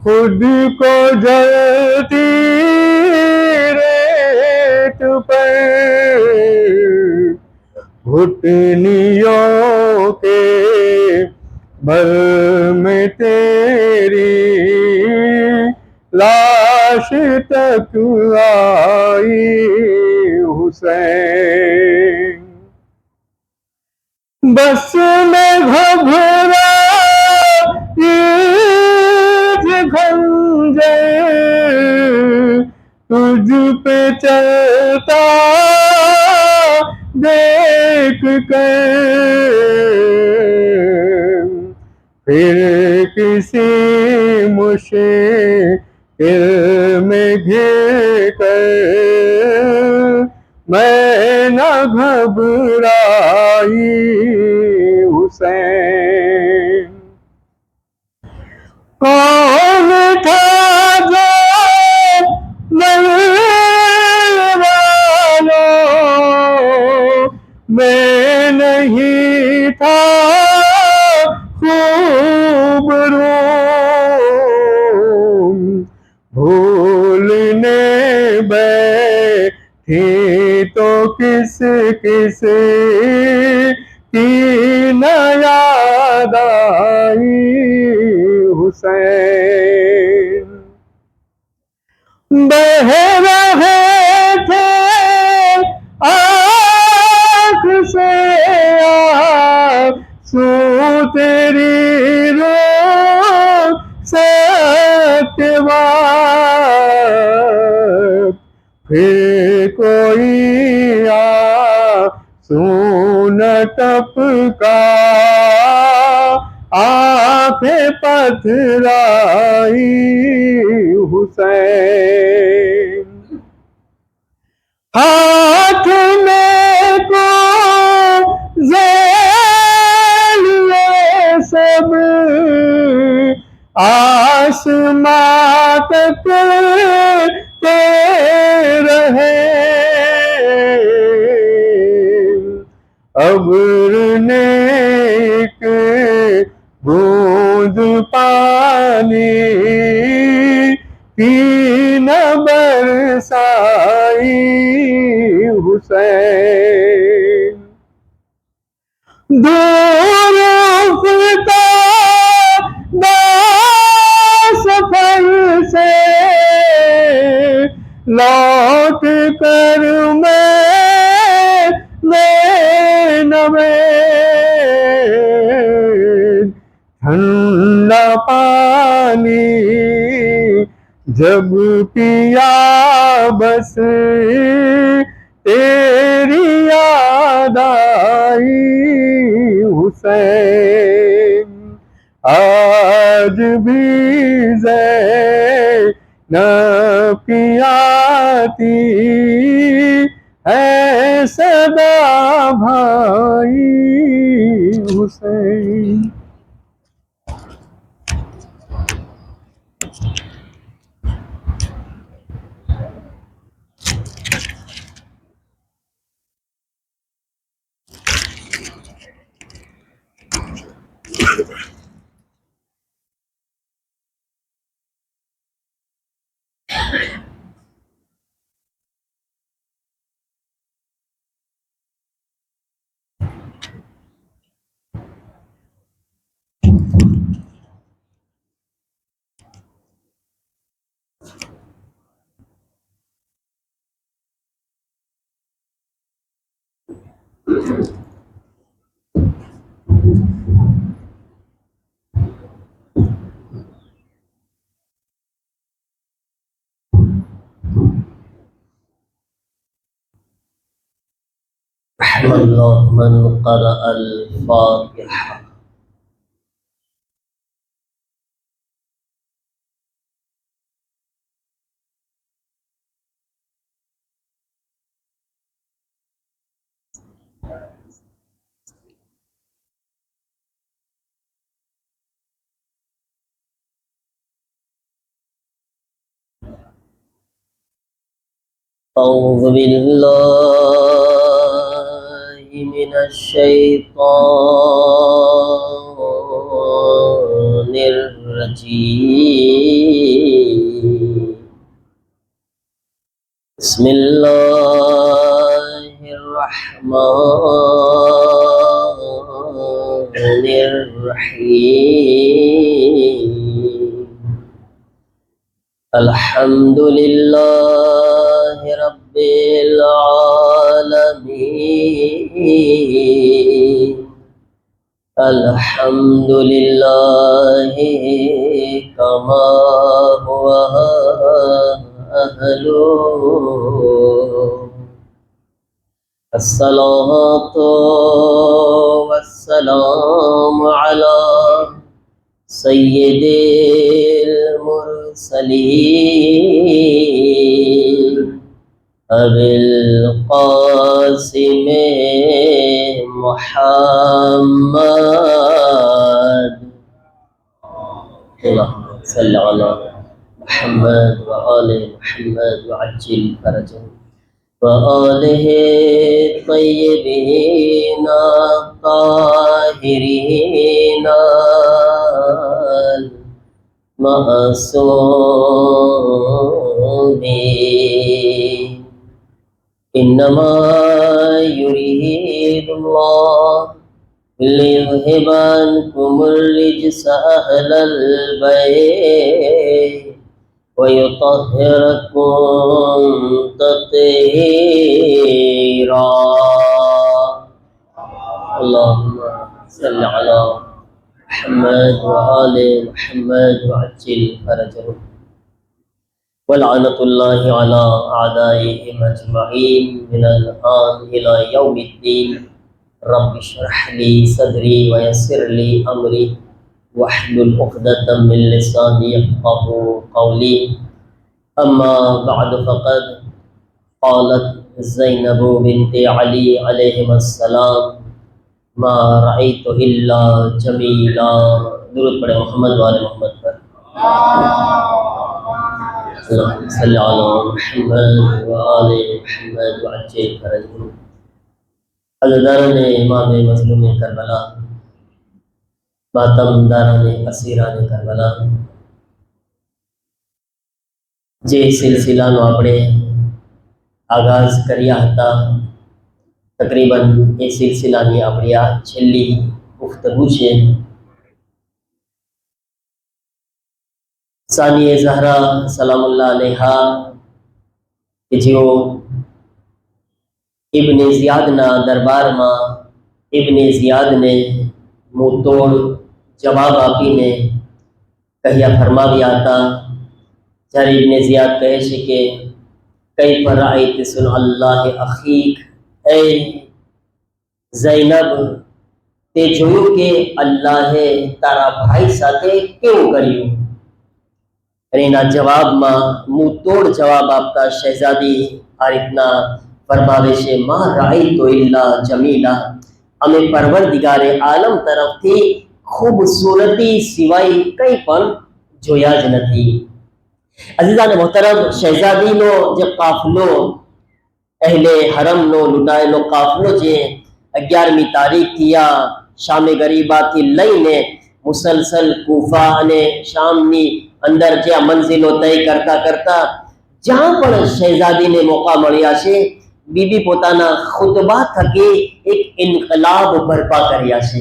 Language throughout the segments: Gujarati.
خود کو جلتی ریت پر گھٹنیوں کے بل میں تیری لاش تک آئی حسین، بس میں گھبرائی خنجر تجھ پہ چلتا دیکھ کر، پھر کسی مشکل میں گھر کر میں نہ گھبرائی حسین، کون تھا جو مروانا، میں نہیں تھا خوبرو، بھولنے بیٹھی تو کس کس کی نہ یاد آئی حسین، بہہ رہے تھے آنکھ سے آنسو تیری رخصت کے بعد، پھر کوئی آنسو نہ ٹپکا، آنکھیں پتھرائی حسین، ہاتھ میں کو ذیل سب آسماں تک رہے، ابر نے ایک بوند پانی کی نہ برسائی حسین، دور افتادہ سفر سے لوٹ کر میں نوید ٹھنڈا پانی جب پیا بس تیری یاد آئی حسین، آج بھی زینب کی آتی ہے صدا بھائی حسین۔ من قرأ الفاتحة أعوذ بالله من الشيطان الرجيم بسم الله الرحمن الرحيم الحمد لله رب العالمين الحمد لله كما هو أهله الصلاة والسلام على سيد المرسلين أبي القاسم محمد اللهم صل على محمد وآل محمد وعجل فرجهم وآله الطيبين الطاهرين المعصومين إنما يريد الله ليذهب عنكم الرجس أهل البيت ويطهركم تطهيرا اللهم صل على محمد وآل محمد وعجل فرجهم ولعنة الله على أعدائهم أجمعين من الآن إلى يوم الدين رب اشرح لي صدري ويسر لي أمري واحلل عقدة من لساني يفقهوا قولي أما بعد فقد قالت زينب بنت علي عليهما السلام ما رأيت إلا جميلا درود پڑھے محمد وآل محمد پر اللهم صل على محمد وآل محمد وعجل فرجهم عزیزان امام مظلوم کربلا ماتم داران اسیران کربلا જે સિલસિલાનો આપણે આગાઝ કર્યા હતા તકરીબન એ સિલસિલાની આપણી આ છેલ્લી ગુફ્તગુ છે સાનિએ ઝહરા સલામુલ્લાહ અલૈહા કે જેઓ ઇબ્ને ઝિયાદના દરબારમાં ઇબ્ને ઝિયાદને મુંહતોડ જવાબ આપીને કહ્યા ફરમાવ્યા હતા જ્યારે ઇબ્ને ઝિયાદ કહે છે કે કૈફ રાઈત સુન અલ્લાહ અખીક એ ઝૈનબ તે જોયું કે અલ્લાહે તારા ભાઈ સાથે કેવું કર્યું અને એના જવાબમાં મુંહતોડ જવાબ આપતા શહેઝાદી આ રીતના ફરમાવે છે મા રાઈતો ઇલ્લા જમીલા અમે પરવરદિગારે આલમ તરફથી ખૂબસૂરતી સિવાય કંઈ પણ જોયા જ નથી અઝીઝાન મોહતરમ શહેઝાદીનો જે કાફલો અહેલે હરમનો લૂંટાયેલો કાફલો જે 11મી તારીખથી આ શામે ગરીબાથી લઈને મુસલસલ કૂફા અને શામની અંદર જે આ મંઝિલો તય કરતા કરતા જ્યાં પણ શહેઝાદીને મોકા મળ્યા છે બીબી પોતાના ખુતબા થકી એક ઇન્કલાબ બરપા કર્યા છે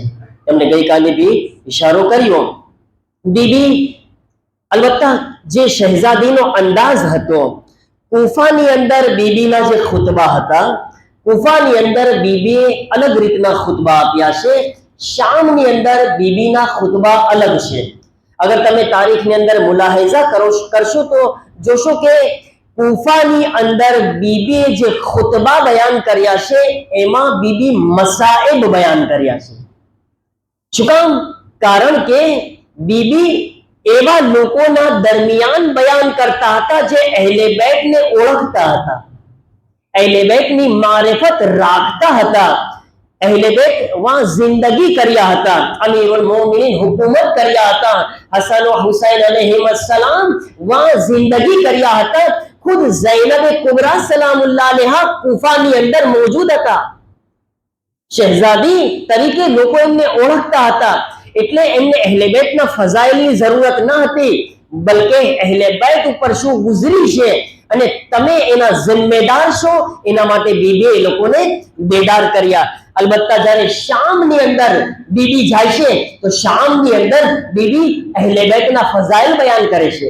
એમને ગઈકાલે બી ઇશારો કર્યો બીબી અલબત્તા જે શહેઝાદીનો અંદાજ હતો કૂફાની અંદર બીબીના જે ખુતબા હતા કૂફાની અંદર બીબીએ અલગ રીતના ખુતબા આપ્યા છે શામની અંદર બીબીના ખુતબા અલગ છે અગર તમે તારીખની અંદર મુલાહિઝા કરશો તો જોશો કે કૂફાની અંદર બીબીએ જે ખુતબા બયાન કર્યા છે એમાં બીબી મસાઇબ બયાન કર્યા છે શું કામ કારણ કે બીબી એવા લોકોના દરમિયાન બયાન કરતા હતા જે અહેલે બેતને ઓળખતા હતા અહેલે બેતની મારિફત રાખતા હતા અહેલે બેત વહાં જિંદગી કર્યા હતા અમીરુલ મોમિનીન હુકુમત કર્યા હતા હસન વ હુસૈન अलैहिस्सलाम વહાં જિંદગી કર્યા હતા खुद ज़ैनब कुबरा सलामुल्लाह अलैहा कूफानी अंदर मौजूद था शहजादी तरीके लोको एमने ओळखता હતા એટલે એમને અહેલે બેતના ફઝાઇલની જરૂરત ન હતી બલકે અહેલે બેત ઉપર શું ગુજરી છે અને તમે એના જિમ્મેદાર છો, એના માટે બીબી એ લોકોને બેદાર કર્યા. અલબત્તા જ્યારે શામની અંદર બીબી જાય છે તો શામની અંદર બીબી અહેલે બેતના ફઝાઇલ બયાન કરે છે.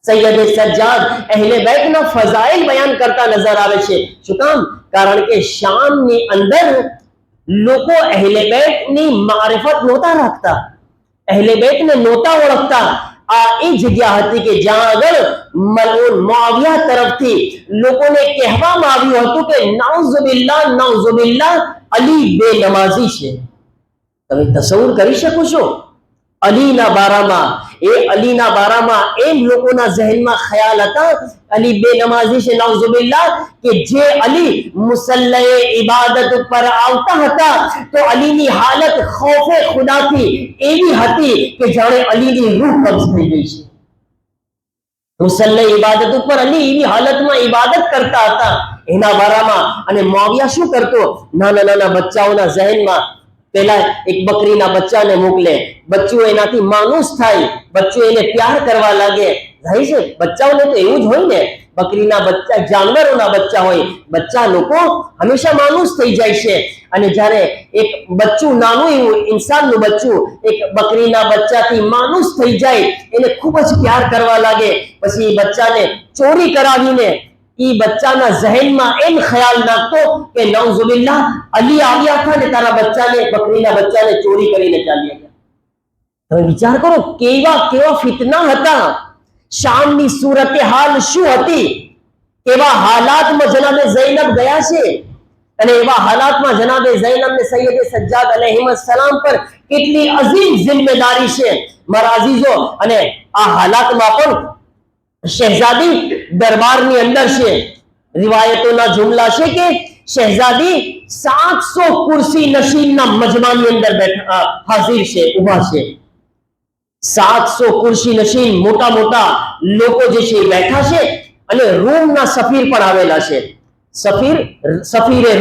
સૈયદ સજ્જાદ અહેલે બેતના ફઝાઇલ બયાન કરતા નજર આવે છે. શું કામ? કારણ કે શામની અંદર લોકો અહેલે બેતની મારિફત નહોતા રાખતા, અહેલે બેતને નહોતા ઓળખતા. આ એ જગ્યા હતી કે જ્યાં આગળ મલઉન મુઆવિયા તરફથી લોકોને કહેવામાં આવ્યું હતું કે નાઉઝુબિલ્લાહ અલી બેનમાઝી છે. તમે તસવ્વુર કરી શકો છો અલીના બારામાં એમ લોકોના ઝહેનમાં ખ્યાલ હતા અલી બેનમાઝી છે નાઉઝુબિલ્લાહ, કે જે અલી મુસલ્લાએ ઇબાદત ઉપર આવતા હતા તો અલીની હાલત ખૌફે ખુદાથી એવી હતી કે જાણે અલીની રૂહ કબ્ઝ થઈ ગઈ છે. મુસલ્લા ઇબાદત ઉપર અલી એવી હાલતમાં ઇબાદત કરતા હતા એના બારામાં. અને મુઆવિયા શું કરતો? નાના નાના બચ્ચાઓના ઝહેનમાં પેલા એક બકરીના બચ્ચાને મોકલે, બચ્ચું એનાથી માનુસ થાય, બચ્ચું એને પ્યાર કરવા લાગે. જાય છે બચ્ચાઓને તો એવું જ હોય ને, બકરીના બચ્ચા જાનવરોના બચ્ચા હોય, બચ્ચા લોકો હંમેશા માનુસ થઈ જાય છે. અને જ્યારે એક બચ્ચું નાનું એવું ઇન્સાનનું બચ્ચું એક બકરીના બચ્ચાથી માનુસ થઈ જાય, એને ખૂબ જ પ્યાર કરવા લાગે. પછી એ બચ્ચાને ચોરી કરાવીને એ બચ્ચાના ઝહેનમાં એમ ખ્યાલ નાખતો કે નાઉઝુબિલ્લાહ અલી આવ્યા હતા ને તારા બચ્ચાને, બકરીના બચ્ચાને ચોરી કરીને ચાલ્યા ગયા. તમે વિચાર કરો કેવા ફિતના હતા, શામની સૂરતે હાલ શું હતી, કેવા હાલાતમાં જનાબે ઝૈનબ ગયા છે. અને એવા હાલાતમાં જનાબે ઝૈનબ ને સૈયદ સજ્જાદ અલૈહિસ્સલામ પર કેટલી અઝીમ જિમ્મેદારી છે મારા અઝીઝો. અને આ હાલાતમાં પણ શહેઝાદી દરબારની અંદર છે. રિવાયતોના જુમલા છે કે શહેઝાદી 700 કુર્સી નશીનના મજમાની અંદર બેઠા હાજર છે, ઊભા છે. 700 કુર્સી નશીન મોટા મોટા લોકો જે છે બેઠા છે. અને રોમના સફીર પણ આવેલા છે. સફીરે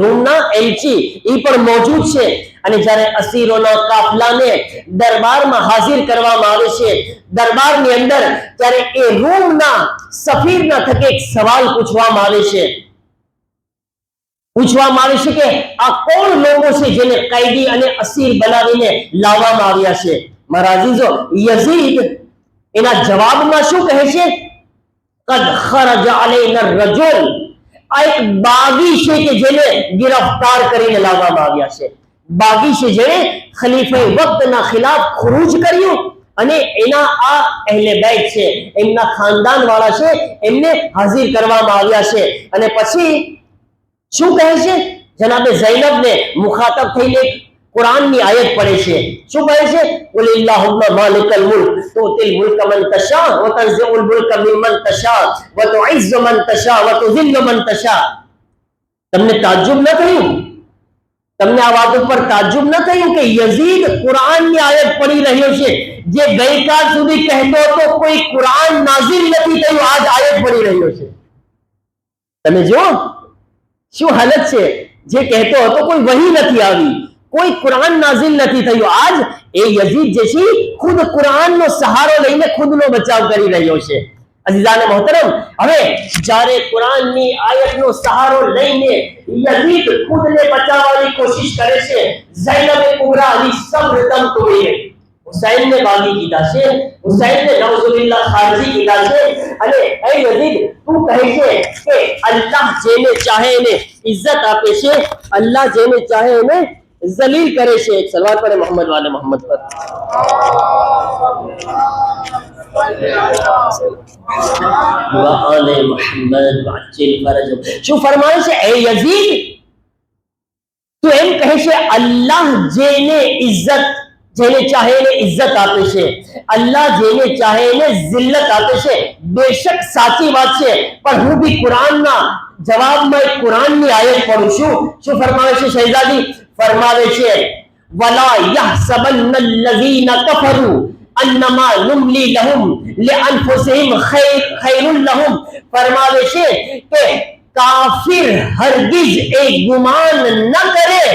રોમના એલચી એ પણ મોજૂદ છે. અને જ્યારે અસીરોના કાફલાને દરબારમાં હાજર કરવામાં આવે છે, દરબારની અંદર ત્યારે એ રોમના સફીરના થકે એક સવાલ પૂછવામાં આવે છે કે આ કોણ લોકો છે જેને કૈદી અને અસીર બનાવીને લાવવામાં આવ્યા છે. મારા અઝીઝો, યઝીદ એના જવાબમાં શું કહે છે? કદ ખરજ અલૈના રજુલ, આ એક બાગી છે કે જેને ગિરફ્તાર કરીને લાવવામાં આવ્યા છે. બાગી છે જેને ખલીફે વક્તના ખિલાફ ખુરૂજ કર્યું અને એના આ અહેલે બેત છે, એમના ખાનદાન વાળા છે, એમને હાજર કરવામાં આવ્યા છે. અને પછી શું કહે છે? જનાબે ઝૈનબને મુખાતબ થઈને કુરાનની આયત પડે છે. શું કહે છે? કુલિલ્લાહુમ્મા માલિકલ મુલ્ક તુતિલ મુલ્ક મન તશા વ તન્ઝિઉલ મુલ્ક મિમન તશા વ તુઇઝ્ઝુ મન તશા વ તુઝિલ્લુ મન તશા. તમને તાજ્જુબ ન થયું? તમને આ વાત ઉપર તાજ્જુબ ન થયું કે યઝીદ કુરાનની આયત પડી રહ્યો છે, જે ગઈકાલ સુધી કહેતો હતો કોઈ કુરાન નાઝિલ નથી થયું, આજ આયત પડી રહ્યો છે. તમે જો શું હાલત છે, જે કહેતો હતો કોઈ વહી નથી આવી, કોઈ કુરાન નાઝિલ નથી થયું, આજ એ યઝીદ જે છે ખુદ કુરાનનો સહારો લઈને ખુદનો બચાવ કરી રહ્યો છે. અઝીઝાને મોહતરમ, હવે જ્યારે કુરાનની આયતનો સહારો લઈને યઝીદ ખુદને બચાવવાની કોશિશ કરે છે, ઝૈનબે કુબરા અલી સબ્ર તમ તોડીને હુસૈનને બાગી કીધા છે, હુસૈનને નઉઝુબિલ્લાહ ખારજી કીધા છે. અને એ યઝીદ તું કહે છે કે અલ્લાહ જેને ચાહે એને ઇજ્જત આપે છે, અલ્લાહ જેને ચાહે એને ઝલીલ કરે છે. એક સલવાત પડે મોહમ્મદ વાલે મોહમ્મદ પર. શું ફરમાય છે? એ યઝીદ તું એમ કહે છે અલ્લાહ જેને ચાહે એને ઇજ્જત આપે છે, અલ્લાહ જેને ચાહે એને જિલ્લત આપે છે. બેશક સાચી વાત છે, પણ હું બી કુરાનના જવાબમાં એક કુરાનની આયત પડું છું. શું ફરમાવે છે શહેઝાદી? ફરમાવે છે વલા યહસબન્ન અલ્લઝીના કફરુ अन्नमा नुमली लहुम लिअनफुसिहिम खैरुल लहुम. फरमावे છે કે કાફિર હરગિઝ એ ગુમાન ન કરે,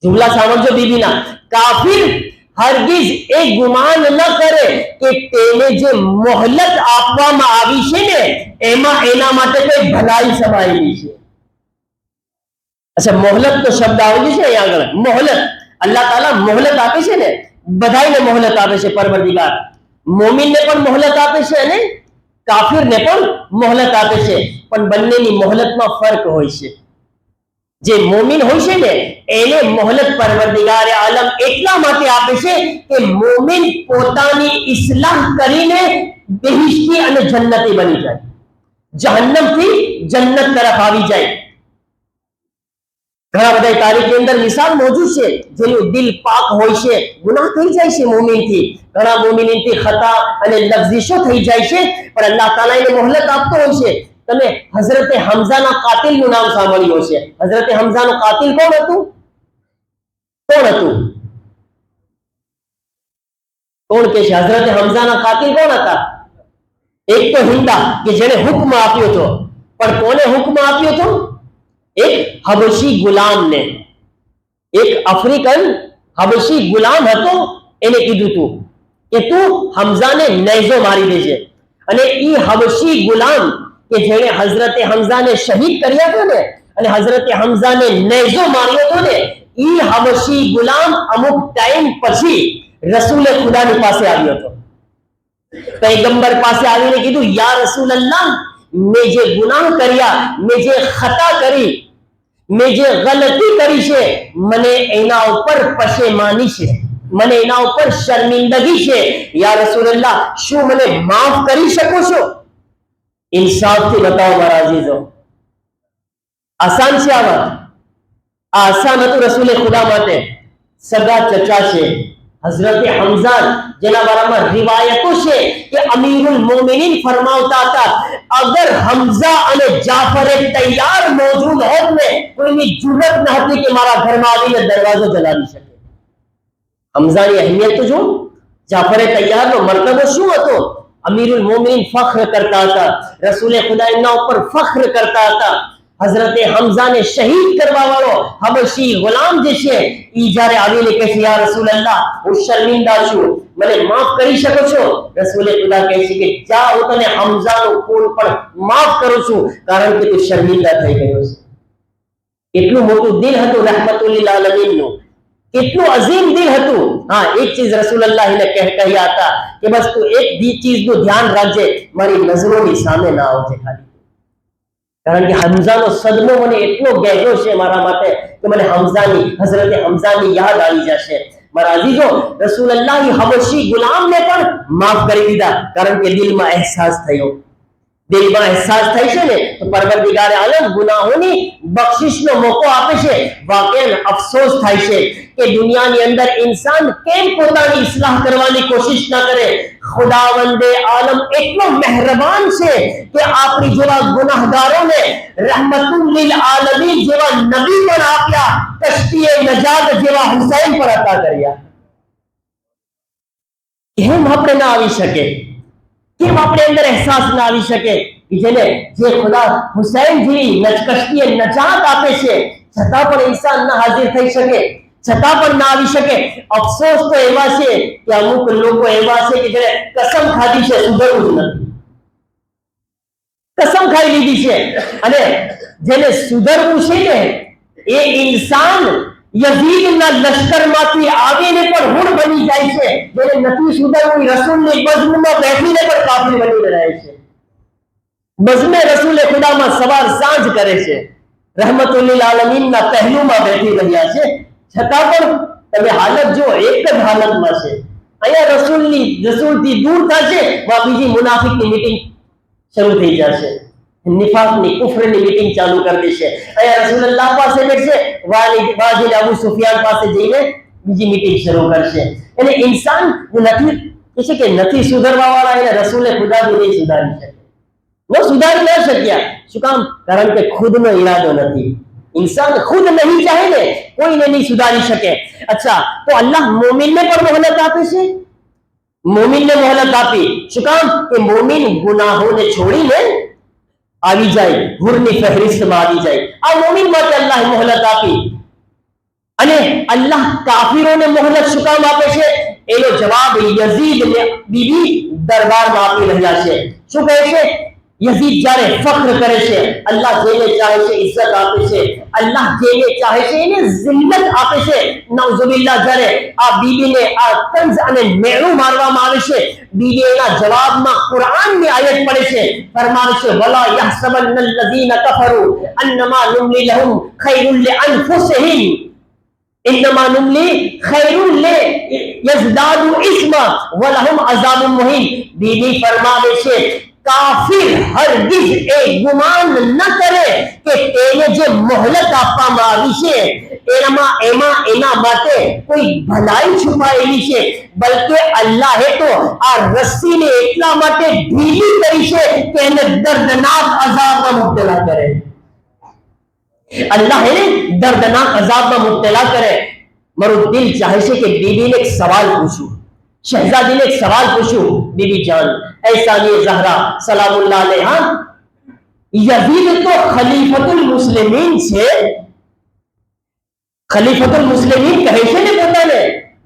જુમલા સાંભળજો બીબીના, કાફિર હરગીઝ એ ગુમાન ન કરે કે તેને જે મોહલત આપવામાં આવી છે ને એમાં એના માટે કોઈ ભલાઈ સમાયેલી છે. અચ્છા, મોહલત તો શબ્દ આવી છે અહીંયા આગળ. મોહલત, અલ્લાહ તાલા મોહલત આપે છે ને, બધાને મોહલત આપે છે પરવરદિગાર. મોમિનને પણ મોહલત આપે છે અને કાફિરને પણ મોહલત આપે છે, પણ બંનેની મોહલતમાં ફરક હોય છે. જે મોમિન હોય છે ને એને મોહલત પરવરદિગાર આલમ એટલા માટે આપે છે કે મોમિન પોતાની ઇસ્લાહ કરીને બહિશ્તી અને જન્નતી બની જાય, જહન્નમથી જન્નત તરફ આવી જાય. ઘણા બધા તારીખની અંદર મિસાલ મોજૂદ છે જેનું દિલ પાક હોય છે, ગુનાહ થઈ જાય છે મોમિનથી, ઘણા મોમિનથી ખતા અને લફઝિશો થઈ જાય છે, પણ અલ્લાહ તાલા એને મોહલત આપતો હોય છે. તમે હઝરતે હમઝાના કાતિલનું નામ સાંભળ્યું હશે. હઝરતે હમઝાનું કાતિલ કોણ હતું? કોણ હતું? કોણ કે છે હઝરતે હમઝાના કાતિલ કોણ હતા? એક તો હિંદા કે જેને હુક્મ આપ્યો હતો, પણ કોને હુક્મ આપ્યો હતો? એક હબશી ગુલામને, એક આફ્રિકન હબશી ગુલામ હતો, એને કીધું તું કે તું હમઝાને નેઝો મારી દેજે. અને ઈ હબશી ગુલામ કે જેણે હઝરતે હમઝાને શહીદ કર્યા હતા ને અને હઝરતે હમઝાને નેઝો માર્યો હતો ને, ઈ હબશી ગુલામ અમુક ટાઈમ પછી રસૂલે ખુદાની પાસે આવ્યો હતો. પૈગંબર પાસે આવીને કીધું, યા રસૂલ અલ્લાહ, મેં જે ગુનાહ કર્યા, મેં જે ખતા કરી, મેં જે ગલતી કરી છે, મને એના ઉપર પશેમાની છે, મને એના ઉપર શર્મિંદગી છે. યા રસૂલલ્લાહ, શું મને માફ કરી શકો છો? ઇન્સાફથી બતાવો મારા અઝીઝો, આસાન છે આ વાત? આ આસાન હતું રસૂલે ખુદા માટે? સગા ચચા છે હઝરતે હમઝા, જેના બારામાં રિવાયતો છે કે અમીરુલ મોમિનીન ફરમાવતા હતા, અગર હમઝા અને જાફર તૈયાર મોજૂદ હોત ને કોઈની જુરત ન હતી કે મારા ઘરમાં આવીને દરવાજો જલાવી શકે. હમઝાની અહેમિયત તો જો, જાફર તૈયારનો મરતબો શું હતો? અમીરુલ મોમિનીન ફખ્ર કરતા હતા, રસૂલે ખુદા એમના ઉપર ફખ્ર કરતા હતા. હઝરતે હમઝાને શહીદ કરવા વાળો હબશી ગુલામ જે છે ઈ જ્યારે આવીને કહે છે, યા રસૂલલ્લાહ, હું શર્મિંદા છું, મને માફ કરી શકો છો? રસૂલે ખુદા કહે છે કે જા, હું તને હમઝાનો ખૂન પણ માફ કરું છું, કારણ કે તું શર્મિંદા થઈ ગયો છે. કેટલું મોટું દિલ હતું રહમતુલ લીલ આલમીનનું, કેટલું અઝીમ દિલ હતું. હા, એક ચીજ રસૂલલ્લાહને કહ્યા હતા કે બસ તું એક ચીજનું ધ્યાન રાખજે, મારી નજરોની સામે ના આવજે ખાલી. કારણ કે હમઝાનો સદમો મને એટલો ગહેરો છે મારા માટે કે મને હઝરતે હમઝાની યાદ આવી જશે. મારા અઝીઝો, રસૂલલ્લાહ હબશી ગુલામને પણ માફ કરી દીધા, કારણ કે દિલમાં અહેસાસ થયો. દિલમાં અહેસાસ થાય છે ને તો પરવરદિગાર આલમ ગુનાહોની બખ્શિશનો મોકો આપે છે. વાકેન અફસોસ થાય છે કે દુનિયાની અંદર ઇન્સાન કેમ પોતાની ઇસ્લાહ કરવાની કોશિશ ના કરે. ખુદાવંદે આલમ એટલો મહેરબાન છે કે આપણી જેવા ગુનાહગારોને રહમતુલ લીલ આલમીન જેવા નબી પણ આપ્યા, કશ્તીએ નજાત જેવા હુસૈન પર અતા કર્યા. કેમ આપણે ના આવી શકે? કેમ આપણે અંદર અહેસાસ ના આવી શકે કે જે ખુદા હુસૈન જેવી કશ્તીએ નજાત આપે છે, છતાં પણ ઇન્સાન ના હાજર થઈ શકે, છતાં પણ ના આવી શકે? અફસોસ તો એવા છે કે અમુક લોકો એવા છે કે જેને કસમ ખાધી છે સુધરવું જ નથી, કસમ ખાઈ લીધી છે, અને જેને સુધરવું છે ને એ ઇન્સાન યઝીદના લશ્કરમાંથી આવીને પણ હુર બની જાય છે. જેને નથી સુધરવું રસૂલની બઝમમાં બેઠીને પણ કાફિર બનીને રહે છે, બઝમે રસૂલે ખુદામાં સવાર સાંજ કરે છે, રહમતુલ લીલ આલમીનના પહેલુમાં બેઠી રહ્યા છે, છતાં પણ તમે હાલત જો એક જ હાલતમાં છે. અહીંયા રસૂલથી દૂર થશે, બીજી મુનાફિકની મીટિંગ શરૂ થઈ જશે, નિફાકની કુફરની મીટિંગ ચાલુ કરી દેશે. અહીંયા રસૂલુલ્લાહ પાસે બેઠશે, વાજીદ અબુ સુફિયાન પાસે જઈને બીજી મીટિંગ શરૂ કરશે. એટલે ઇન્સાન નથી કે છે કે નથી સુધરવા વાળા એને રસૂલે ખુદા બી નહીં સુધારી શકે, ન સુધારી ન શક્યા. શું કામ? કારણ કે ખુદનો ઈરાદો નથી. इंसान खुद नहीं चाहे ने कोई ने नहीं सुधारी શકે. अच्छा, तो अल्लाह मोमिन ने પણ મોહલત આપે છે. મોમિન ને મોહલત આપી શું કામ? કે મોમિન ગુનાહોને છોડીને આવી જાય, હુરની ફહેરિસ્તમાં આવી જાય. આ મોમિન માટે અલ્લાહ મોહલત આપી. અને અલ્લાહ કાફિરોને મોહલત શું કામ આપે છે? એનો જવાબ યઝીદ ને બીબી દરબારમાં આપી રહ્યા છે. શું કહે છે? યઝીદ જ્યારે ફખ્ર કરે છે, અલ્લાહ જેને ચાહે છે ઇજ્જત આપે છે, અલ્લાહ જેને ચાહે છે એને જિલ્લત આપે છે. નઉઝુબિલ્લાહ જ્યારે આ બીબીને આ તંઝ અને મેણું મારવામાં આવે છે, બીબી એના જવાબમાં કુરાનની આયત પડે છે, ફરમાવે છે વલા યહસબન અલ્લઝીના કફરુ અન્નમા નુમલી લહુમ ખૈરુલ લિઅનફુસિહિમ ઇન્નમા નુમલી ખૈરુલ લિયઝદાદુ ઇસ્મા વલહુમ અઝાબુન મુહીન. બીબી ફરમાવે છે કાફિર હરગિઝ એ ગુમાન ન કરે કે તેને જે મોહલત આપવામાં આવી છે એમાં એના માટે કોઈ ભલાઈ છુપાયેલી છે, બલકે અલ્લાહે તો આ રસ્સીને એટલા માટે ઢીલી કરી છે કે એને દર્દનાક અઝાબમાં મુબ્તલા કરે. અલ્લાહ એને દર્દનાક અઝાબમાં મુબ્તલા કરે. મારું દિલ ચાહે છે કે બીબીને એક સવાલ પૂછું, શહેજાદીને એક સવાલ પૂછું. बीबी जान ऐसा ये ज़हरा सलामुल्लाह अलैहा, यजीद तो खलीफतुल मुस्लिमीन છે, ખલીફતુલ મુસ્લિમીન કહે છે ને પોતાને,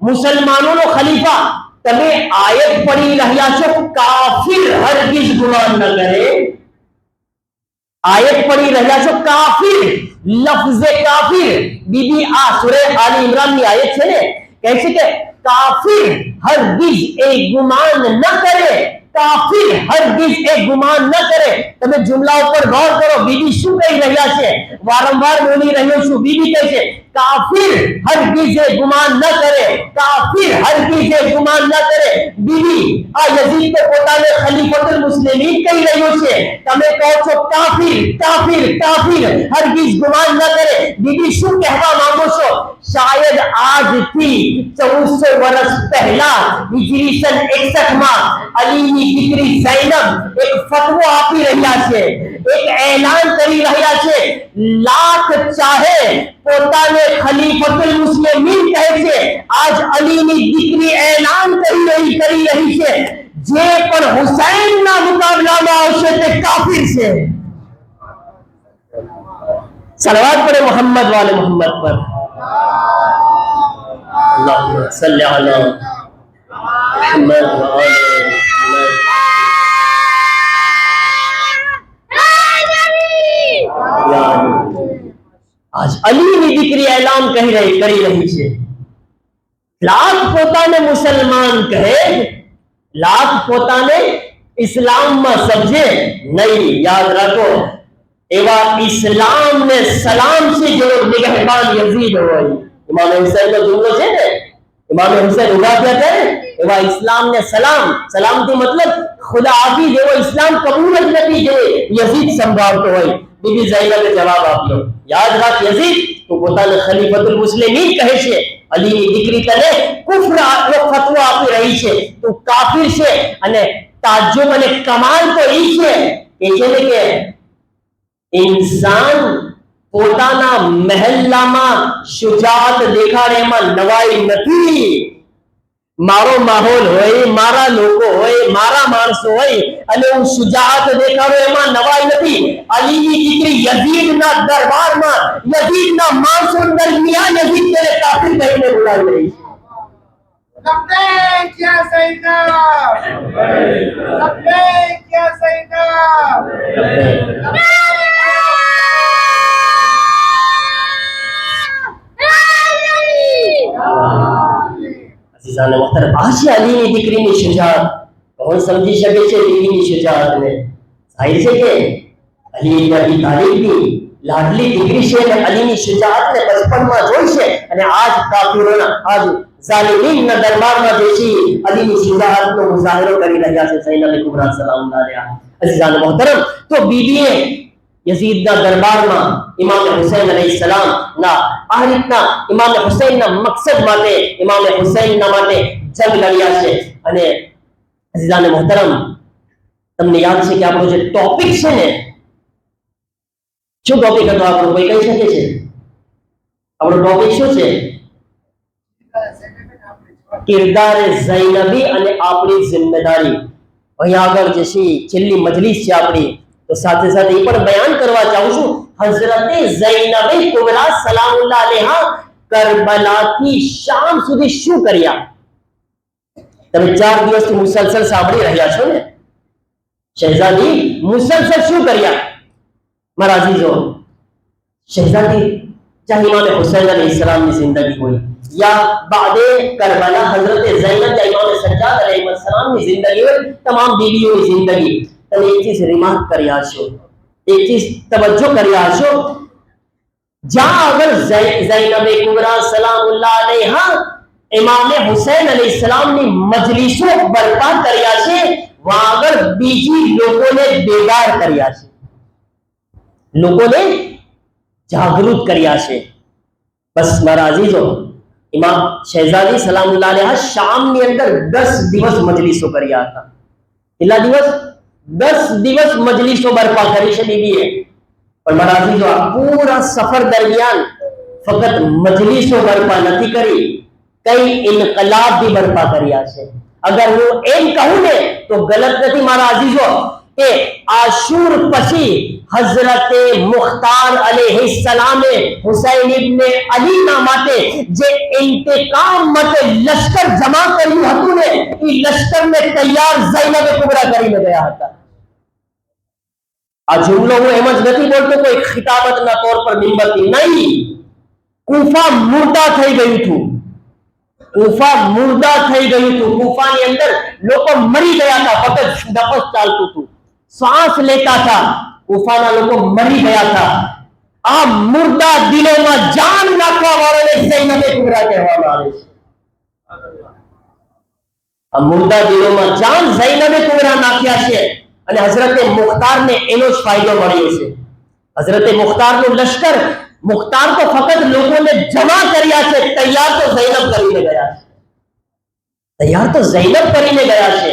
મુસલમાનોનો ખલીફા. તમે આયત પડી રહ્યા છો કાફિર હરગિઝ ગુમાન ન કરે. આયત પડી રહ્યા છો કાફિર, લફ્ઝે કાફિર. બીબી આ સૂરે આલી ઇમરાન ની આયત છે ને, કહે છે કે કાફિર હરગિઝ એ ગુમાન ન કરે, કાફિર હરગિઝ એ ગુમાન ન કરે. તમે જુમલા ઉપર ગૌર કરો, બીબી શું કહી રહ્યા છે? વારંવાર બોલી રહ્યો છું. બીબી કહે છે કાફિર હરગિઝ એ ગુમાન ન કરે, કાફિર હરગિઝ એ ગુમાન ન કરે. બીબી આ યઝીદ તો પોતાને ખલીફતુલ મુસ્લિમીન કહી રહ્યો છે, તમે કહો છો કાફિર કાફિર કાફિર હરગિઝ ગુમાન ન કરે. બીબી શું કહેવા માંગો છો? શાયદ આજથી 1400 વર્ષ પહેલા હિજરી સન 61 માં અલીની દીકરી ઝૈનબ એક ફતવો આપી રહ્યા છે, એક એલાન કરી રહ્યા છે. લાખ ચાહે પોતાને ખલીફતુલ મુસ્લિમીન કહે છે, આજ અલીની દીકરી એલાન કરી રહી છે જે પણ હુસૈનના મુકાબલામાં આવશે તે કાફિર છે. સલવાત પડે મોહમ્મદ વાલે મોહમ્મદ પર. अल्लाहुम्मा सल्ली अला मुहम्मद व आले मुहम्मद. आज અલીની દીકરી એલાન કરી રહી છે. લાખ પોતાને મુસલમાન કહે, લાખ પોતાને ઇસ્લામમાં સમજે નહીં. યાદ રાખો, એવા ઇસ્લામને સલામ છે જેવો નિગહબાન યઝીદ હોય. ઇમામ હુસૈન નો જુમલો છે ને, ઇમામ હુસૈન ઉભા થયા હતા એવા ઇસ્લામ ને સલામ. સલામથી મતલબ ખુદા હાફિઝ, જેવો ઇસ્લામ કબૂલ જ નથી જે યઝીદ સંભાળતો હોય. બીબી ઝૈનબે જવાબ આપ્યો, યાદ રાખ યઝીદ, તું પોતાને ખલીફતુલ મુસ્લિમીન કહે છે, અલીની દીકરી તને કુફર નો ફતવો આપી રહી છે, તું કાફિર છે. અને તાજ્જુબ અને કમાલ તો ઈ છે કે ઇન્સાન પોતાના મહેલ્લામાં શુજાત દેખાડે એમાં નવાઈ નથી. મારો માહોલ હોય, મારા લોકો હોય, મારા માણસો હોય અને હું શુજાત દેખાડું એમાં નવાઈ નથી. અલીની દીકરી યઝીદના દરબારમાં, યઝીદના માણસો દરમિયાન યઝીદ તેને કાફિર કહીને બોલાવી રહી છે. لبيك يا سيدنا، لبيك يا سيدنا، અઝીઝાન મોહતરમ, આ છે અલીની દીકરીની શુજાત. કોણ સમજી શકે છે દીકરીની શુજાતને? જાહિર છે કે અલી ઇબ્ન અબી તાલિબની લાડલી દીકરી છે અને અલીની શુજાતને બચપણમાં જોઈ છે. અને આજ કાફિરોના, આજ ઝાલિમીનના દરબારમાં બેસી અલીની શુજાતનો મુઝાહરો કરી રહ્યા છે ઝૈનબ કુબરા સલામુલ્લાહ અલૈહા. અઝીઝાન મોહતરમ, તો બીબીએ યઝીદના દરબારમાં ઇમામ હુસૈન અલૈહિસ્સલામ ના આ રીતના ઇમામ હુસૈનના મકસદ માટે, ઇમામ હુસૈનના માટે જંગ લડ્યા છે. અને અઝીઝાન મોહતરમ, તમને યાદ છે કે આપણો જે ટોપિક છે ને, શું ટોપિક હતો આપણો? કોઈ કહી શકે છે આપણો ટોપિક શું છે? કિરદારે ઝૈનબી અને આપણી જિમ્મેદારી. અહીંયા આગળ જે છે છેલ્લી મજલિસ છે આપણી, તો સાથે સાથે એ પણ બયાન કરવા ચાહું છું, હઝરતે ઝૈનબ કુબરા સલામુલ્લાહ અલૈહા કરબલાથી શામ સુધી શું કર્યા? તમે 4 દિવસથી મુસલસલ સાંભળી રહ્યા છો ને, શહેઝાદી મુસલસલ શું કર્યા મારા અઝીઝો? शहजादी चाहे इमाम हुसैन अलैहिस्सलाम की जिंदगी हुई या बादे करबला हजरत ज़ैनब या इमाम सज्जाद अलैहिस्सलाम की जिंदगी हुई, तमाम बीवियों की जिंदगी, તમે એક ચીજ રિમાર્ક કરી આશો, એક ચીજ તવજ્જો કરી આશો, જ્યાં આગળ ज़ैनब कुबरा सलामुल्लाह अलैहा इमाम हुसैन अलैहिस्सलाम ની મજલિસો બરપા કર્યા છે, વહાં આગળ બીજી લોકોને બેદાર કર્યા છે, લોકોને जागृत કર્યા છે। બસ મારા અઝીઝો, ઇમામ શહેઝાદી સલામુલ્લાહ અલૈહા શામની અંદર 10 દિવસ મજલિસો કર્યા હતા। કેટલા દિવસ? 10 દિવસ મજલિસો બરપા કરી છે બીબીએ। પણ મારા અઝીઝો, આ પૂરા સફર દરમિયાન ફક્ત મજલિસો બરપા નથી કરી, કઈ ઇનકલાબ भी બરપા કર્યા છે। અગર હું એમ કહું ને તો ગલત નથી મારા અઝીઝો કે આશુર પછી हजरत मुख्तार अलैहिस्सलामे हुसैन इब्ने अली ना माटे जे इंतकाम मटे लश्कर जमा કર્યું હતું ને, એ લશ્કર ને તૈયાર ઝૈનબ કુબરા કરીને ગયા હતા। આ જુમલો હું એમ જ નથી બોલતો કોઈ ખિતાબતના તौर પર મિંબરથી નહીં, કૂફા મુર્દા થઈ ગયું હતું, કૂફા મુર્દા થઈ ગયું હતું, કૂફાની અંદર લોકો મરી ગયા હતા, ફક્ત નફસ ચાલતું હતું, શ્વાસ લેતા था, કૂફાના લોકો મરી ગયા હતા। આ મુર્દા દિલોમાં જાન નાખવા વાળાને ઝૈનબ કુબરા કહેવામાં આવે છે। આ મુર્દા દિલોમાં જાન ઝૈનબ કુબરા નાખ્યા છે અને હઝરતે મુખ્તારને એનો જ ફાયદો મળ્યો છે। હઝરતે મુખ્તારનું લશ્કર, મુખ્તાર તો ફક્ત લોકોને જમા કર્યા છે, તૈયાર તો ઝૈનબ કરીને ગયા છે, તૈયાર તો ઝૈનબ કરીને ગયા છે।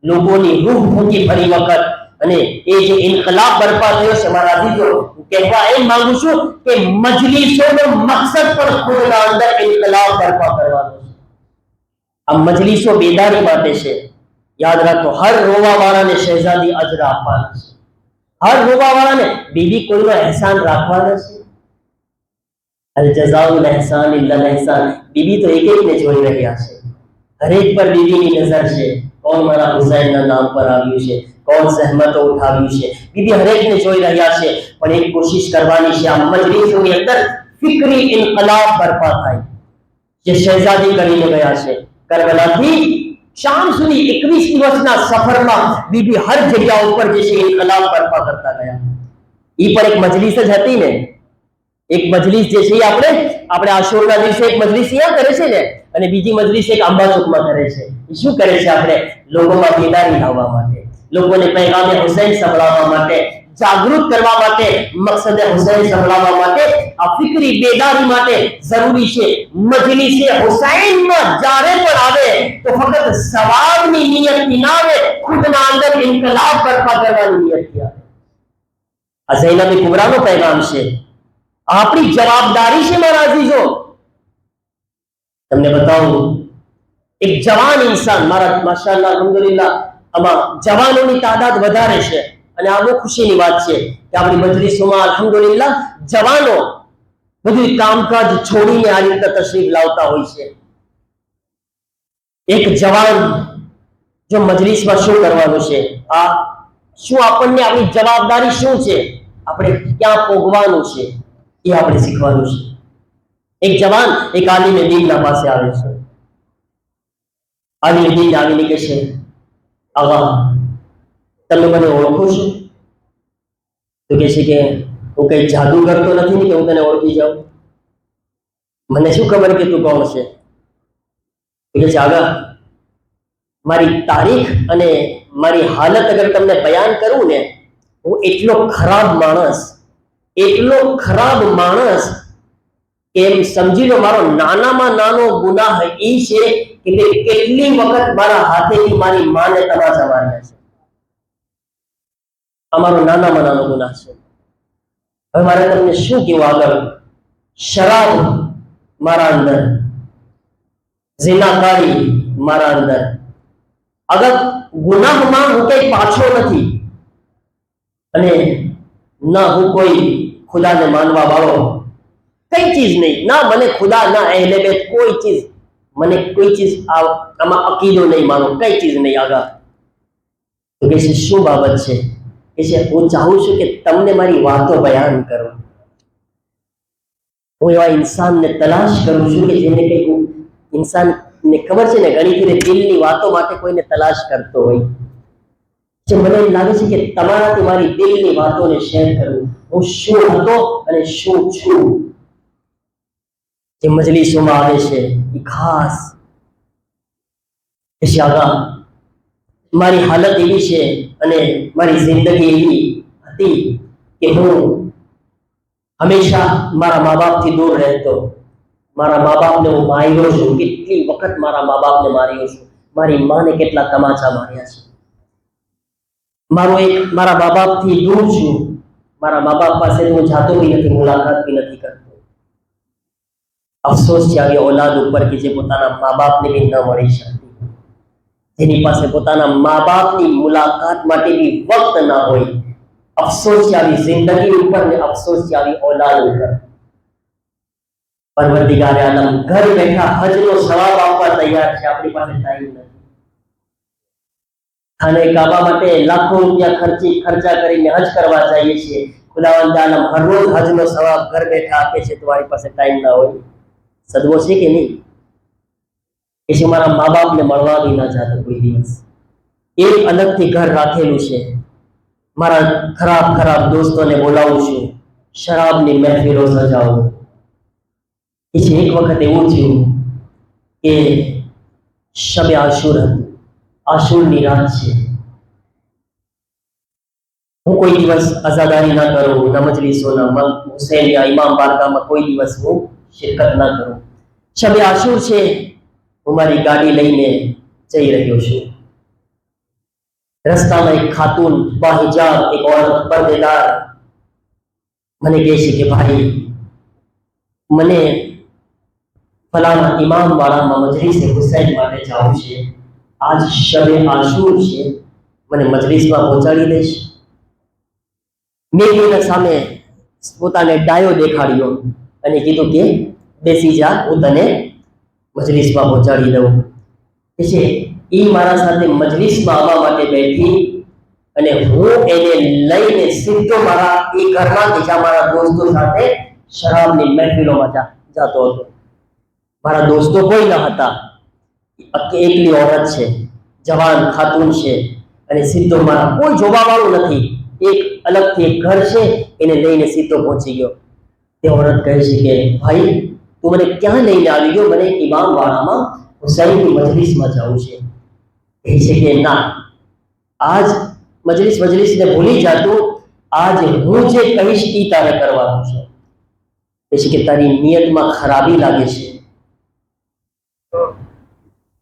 લોકોની રૂહ ફૂંકી ફરી વખત અને એ જે ઇનકલાબ બરપા થયો છે મારા અઝીઝો, હું કહેવા એમ માંગુ છું કે મજલિસોનો મકસદ પણ ખુદના અંદર ઇનકલાબ બરપા કરવાનો છે। આ મજલિસો બેદારી માટે છે। યાદ રાખો, હર રોવા વાળાને શહેઝાદી અજર આપવાના છે, હર રોવા વાળાને બીબી કોઈનો એહસાન રાખવાના છે। અલ જઝાઉલ એહસાન ઇલ્લલ એહસાન, બીબી તો એક એકને જોઈ રહ્યા છે, હરેક પર બીબીની નજર છે, કોણ મારા હુસૈનના નામ પર આવ્યું છે, कौन सहमत उठाव्યું છે, બીબી હરેકને જોઈ રહ્યા છે। પણ એક કોશિશ કરવાની છે આ મજલિસોની અંદર ફિક્રી ઇનકલાબ બરપા થાય, જે શહેઝાદી કરીને ગયા છે। કરબલાથી શામ સુધી 21 દિવસના સફરમાં બીબી હર જગ્યા ઉપર જે છે ઇનકલાબ બરપા કરતા ગયા। ઈ પર એક મજલિસ જ હતી ને, એક મજલિસ જે છે આપણે આશુરના દિવસે એક મજલિસ અહીંયા કરે છે ને, અને બીજી મજલિસ એક આંબા ચોકમાં કરે છે। ઈ શું કરે છે? આપણે લોકોમાં બેદારી લાવવા માટે, લોકોને पैगामे हुसैन संभळाववा माटे, जागृत करवा माटे, मकसदे हुसैन संभळाववा माटे, आ फिक्री बेदारी माटे जरूरी छे। मजलिसे हुसैन में जारे पण आवे तो फकत सवाबनी नियतथी ना आवे, खुदना अंदर इनकलाब बरपा करवानी नियतथी आवे। आ ज़ैनब कुबरानो पैगाम छे, आपणी जवाबदारी छे मारा अजीजो। तमने बताऊं, एक जवान इंसान, मारा माशाअल्लाह अल्हम्दुलिल्लाह આમાં જવાનોની તાદાદ વધારે છે અને આ બહુ ખુશીની વાત છે કે આપણી મજલિસોમાં અલ્હમ્દુલિલ્લાહ જવાનો બધું કામકાજ છોડીને આ રીતે તશરીફ લાવતા હોય છે। એક જવાન જો મજલિસમાં શું કરવાનું છે, આ શું આપણને આપણી જવાબદારી શું છે, આપણે ક્યાં પોગવાનું છે, એ આપણે શીખવાનું છે। એક જવાન એક આલિમે દીનના પાસે આવે છે, આલિમે દીન આવીને કહે છે, आगा તમે મને ઓળખો છો? તો કહે છે કે હું કઈ જાદુગર તો નથી ને કે હું તને ઓળખી જાઉં, મને શું ખબર કે તું કોણ છે? તો કહે છે, આગા મારી તારીખ અને મારી હાલત અગર તમને બયાન કરું ને, હું એટલો ખરાબ માણસ કે એમ સમજી લો મારો નાનામાં નાનો ગુનાહ એ છે કે મેં કેટલી વખત મારા હાથેથી મારી માને તમાચા માર્યા છે। અમારો નાનામાં નાનો ગુનાહ છે। હવે મારે તમને શું કહેવું આગળ? શરાબ મારા અંદર, ઝિનાકારી મારા અંદર, અગર ગુનાહમાં હું કઈ પાછો નથી અને ના હું કોઈ ખુદાને માનવા વાળો, કઈ ચીજ નહીં, ના મને ખુદા ના અહેલે બેત કોઈ ચીજ મને કોઈ ચીજ આમાં અકીદો નહીં મારો, કઈ ચીજ નહીં આગળ. તો કે છે શું બાબત છે? કે છે હું ચાહું છું કે તમને મારી વાતો બયાન કરું. હું એવા ઇન્સાનને તલાશ કરું છું કે જેને કંઈક ઇન્સાનને ખબર છે ને ઘણી ફેરે દિલની વાતો માટે કોઈને તલાશ કરતો હોય. જે મને એમ લાગે છે કે તમારાથી મારી દિલની વાતોને શેર કરું. હું શું હતો અને શું છું. જે મજલિસોમાં આવે છે એ ખાસ કે આગા મારી હાલત એવી છે અને મારી જિંદગી એવી હતી કે હું હંમેશા મારા મા બાપથી દૂર રહેતો. મારા મા બાપને હું માર્યો છું, કેટલી વખત મારા મા બાપને માર્યો છું. મારી માને કેટલા તમાચા માર્યા છે. મારા મા બાપથી દૂર છું. મારા મા બાપ પાસે હું જાતો બી નથી, મુલાકાત બી નથી કરતો. અફસોસ છે આવી ઓલાદ ઉપર કે જે પોતાના મા બાપને બી ન મળી શકતી, જેની પાસે પોતાના મા બાપની મુલાકાત માટે બી વક્ત ના હોય. અફસોસ છે આવી જિંદગી ઉપર ને અફસોસ છે આવી ઓલાદ ઉપર. પરવરદિગારે આલમ ઘર બેઠા હજનો સવાબ આપવા તૈયાર છે, આપણી પાસે ટાઈમ નથી. ખાને કાબા માટે લાખો રૂપિયા ખર્ચા કરીને હજ કરવા જઈએ છીએ. ખુદાવંદ આલમ હર રોજ હજનો સવાબ ઘર બેઠા આપે છે, તમારી પાસે ટાઈમ ના હોય. સદવો છે કે નહીં? કે છે મારા મા બાપને મળવા બી ના જાતો કોઈ દિવસ. એક અલગથી ઘર રાખેલું છે. મારા ખરાબ દોસ્તોને બોલાવું છું, શરાબની મહેફિલો સજાવું. કે છે એક વખત એવું થયું કે શબે આશુર હતું, આશુરની રાત છે. હું કોઈ દિવસ અઝાદારી ના કરું, ના મજલિસોના હુસૈન યા ઇમામ બારગાહમાં કોઈ દિવસ હું શિરકત ના કરું. શબે આશુર છે, હું મારી ગાડી લઈને જઈ રહ્યો છું. રસ્તામાં એક ખાતુન બાહિજાબ, એક औरत पर्देदार મને કહે છે કે ભાઈ મને ફલાણા ઇમામ વાળામાં મજલિસે હુસૈન માટે જવું છે. આજ શબે આશુર છે, મને મજલિસમાં પહોંચાડી દઈશ? મેં એના સામે પોતાને ડાયો દેખાડ્યો અને કીધું કે બેસી જા, હું તને મજલિસમાં પહોંચાડી દઉં. કે છે એ મારા સાથે મજલિસમાં આવવા માટે બેઠી અને હું એને લઈને સીધો મારા એ ઘરમાં જ્યાં મારા દોસ્તો સાથે શરાબની મહેફિલોમાં જતો હતો. મારા દોસ્તો કોઈ ન હતા, એકલી औरत છે, જવાન ખાતુન છે અને સીધો મારા કોઈ જોવા વાળું નથી. એક અલગથી એક ઘર છે, એને લઈને સીધો પહોંચી ગયો. તે औरत કહે છે કે ભાઈ તું મને ક્યાં લઈને આવી ગયો? મને ઇમામ વાળામાં હુસૈનની મજલિસમાં જવું છે. કહે છે કે ના, આજ મજલિસને ભૂલી જાતું, આજ હું જે કહીશ એ તારે કરવાનું છે. કહે છે કે તારી નિયતમાં ખરાબી લાગે છે,